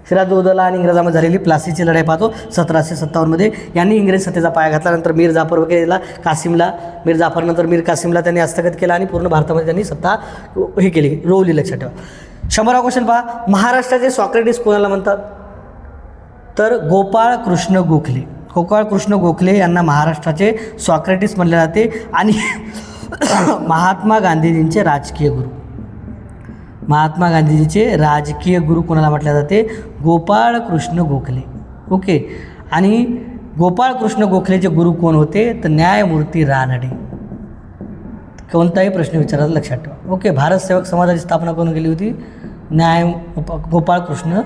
सिराजउद्दौला आणि इंग्रजांमध्ये झालेली प्लासीची लढाई पाहतो 1757मध्ये. यांनी इंग्रज सत्तेचा पाया घातला. नंतर मीर जाफर वगैरे याला कासिमला, मीर जाफरनंतर मीर कासिमला त्यांनी हस्तगत केला आणि पूर्ण भारतामध्ये त्यांनी सत्ता हे केली, रोवली. लक्षात ठेवा. 100वा क्वेश्चन पहा, महाराष्ट्राचे सॉक्रेटिस कोणाला म्हणतात? तर गोपाळ कृष्ण गोखले. गोपाळ कृष्ण गोखले यांना महाराष्ट्राचे सॉक्रेटिस म्हणले जाते. आणि महात्मा गांधीजींचे राजकीय गुरु, महात्मा गांधीजीचे राजकीय गुरु कोणाला म्हटले जाते? गोपाळ कृष्ण गोखले. ओके. आणि गोपाळ कृष्ण गोखलेचे गुरु कोण होते? तर न्यायमूर्ती रानडे. कोणताही प्रश्न विचारायचा लक्षात ठेवा. ओके. भारत सेवक समाजाची स्थापना कोण केली होती? गोपाळ कृष्ण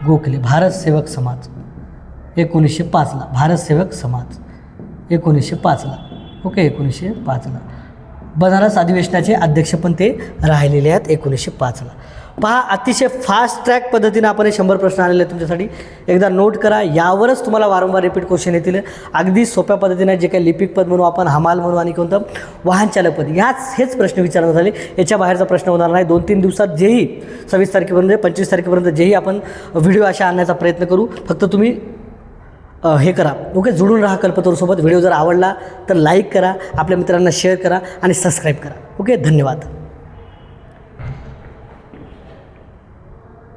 गोखले. भारत सेवक समाज 1905ला, भारत सेवक समाज 1905ला. ओके, 1905ला. बनारस अधिवेशनाचे अध्यक्ष पण ते राहिलेले आहेत 1905ला. पहा, अतिशय फास्ट ट्रॅक पद्धतीने आपण 100 प्रश्न आलेले आहेत तुमच्यासाठी. एकदा नोट करा, यावरच तुम्हाला वारंवार रिपीट क्वेश्चन येतील. अगदी सोप्या पद्धतीने जे काही लिपिक पद म्हणू आपण, हमाल म्हणू आणि कोणतं वाहन चालक पद, हेच प्रश्न विचारण्यात झाले. याच्या बाहेरचा प्रश्न होणार नाही. 2-3 दिवसात जेही 26 तारखेपर्यंत 25 तारखेपर्यंत जेही आपण व्हिडिओ अशा आणण्याचा प्रयत्न करू. फक्त तुम्ही हे करा. ओके, जुळून राहा कल्पतरूसोबत. व्हिडिओ जर आवडला तर लाईक करा, आपल्या मित्रांना शेअर करा आणि सबस्क्राईब करा. ओके, धन्यवाद.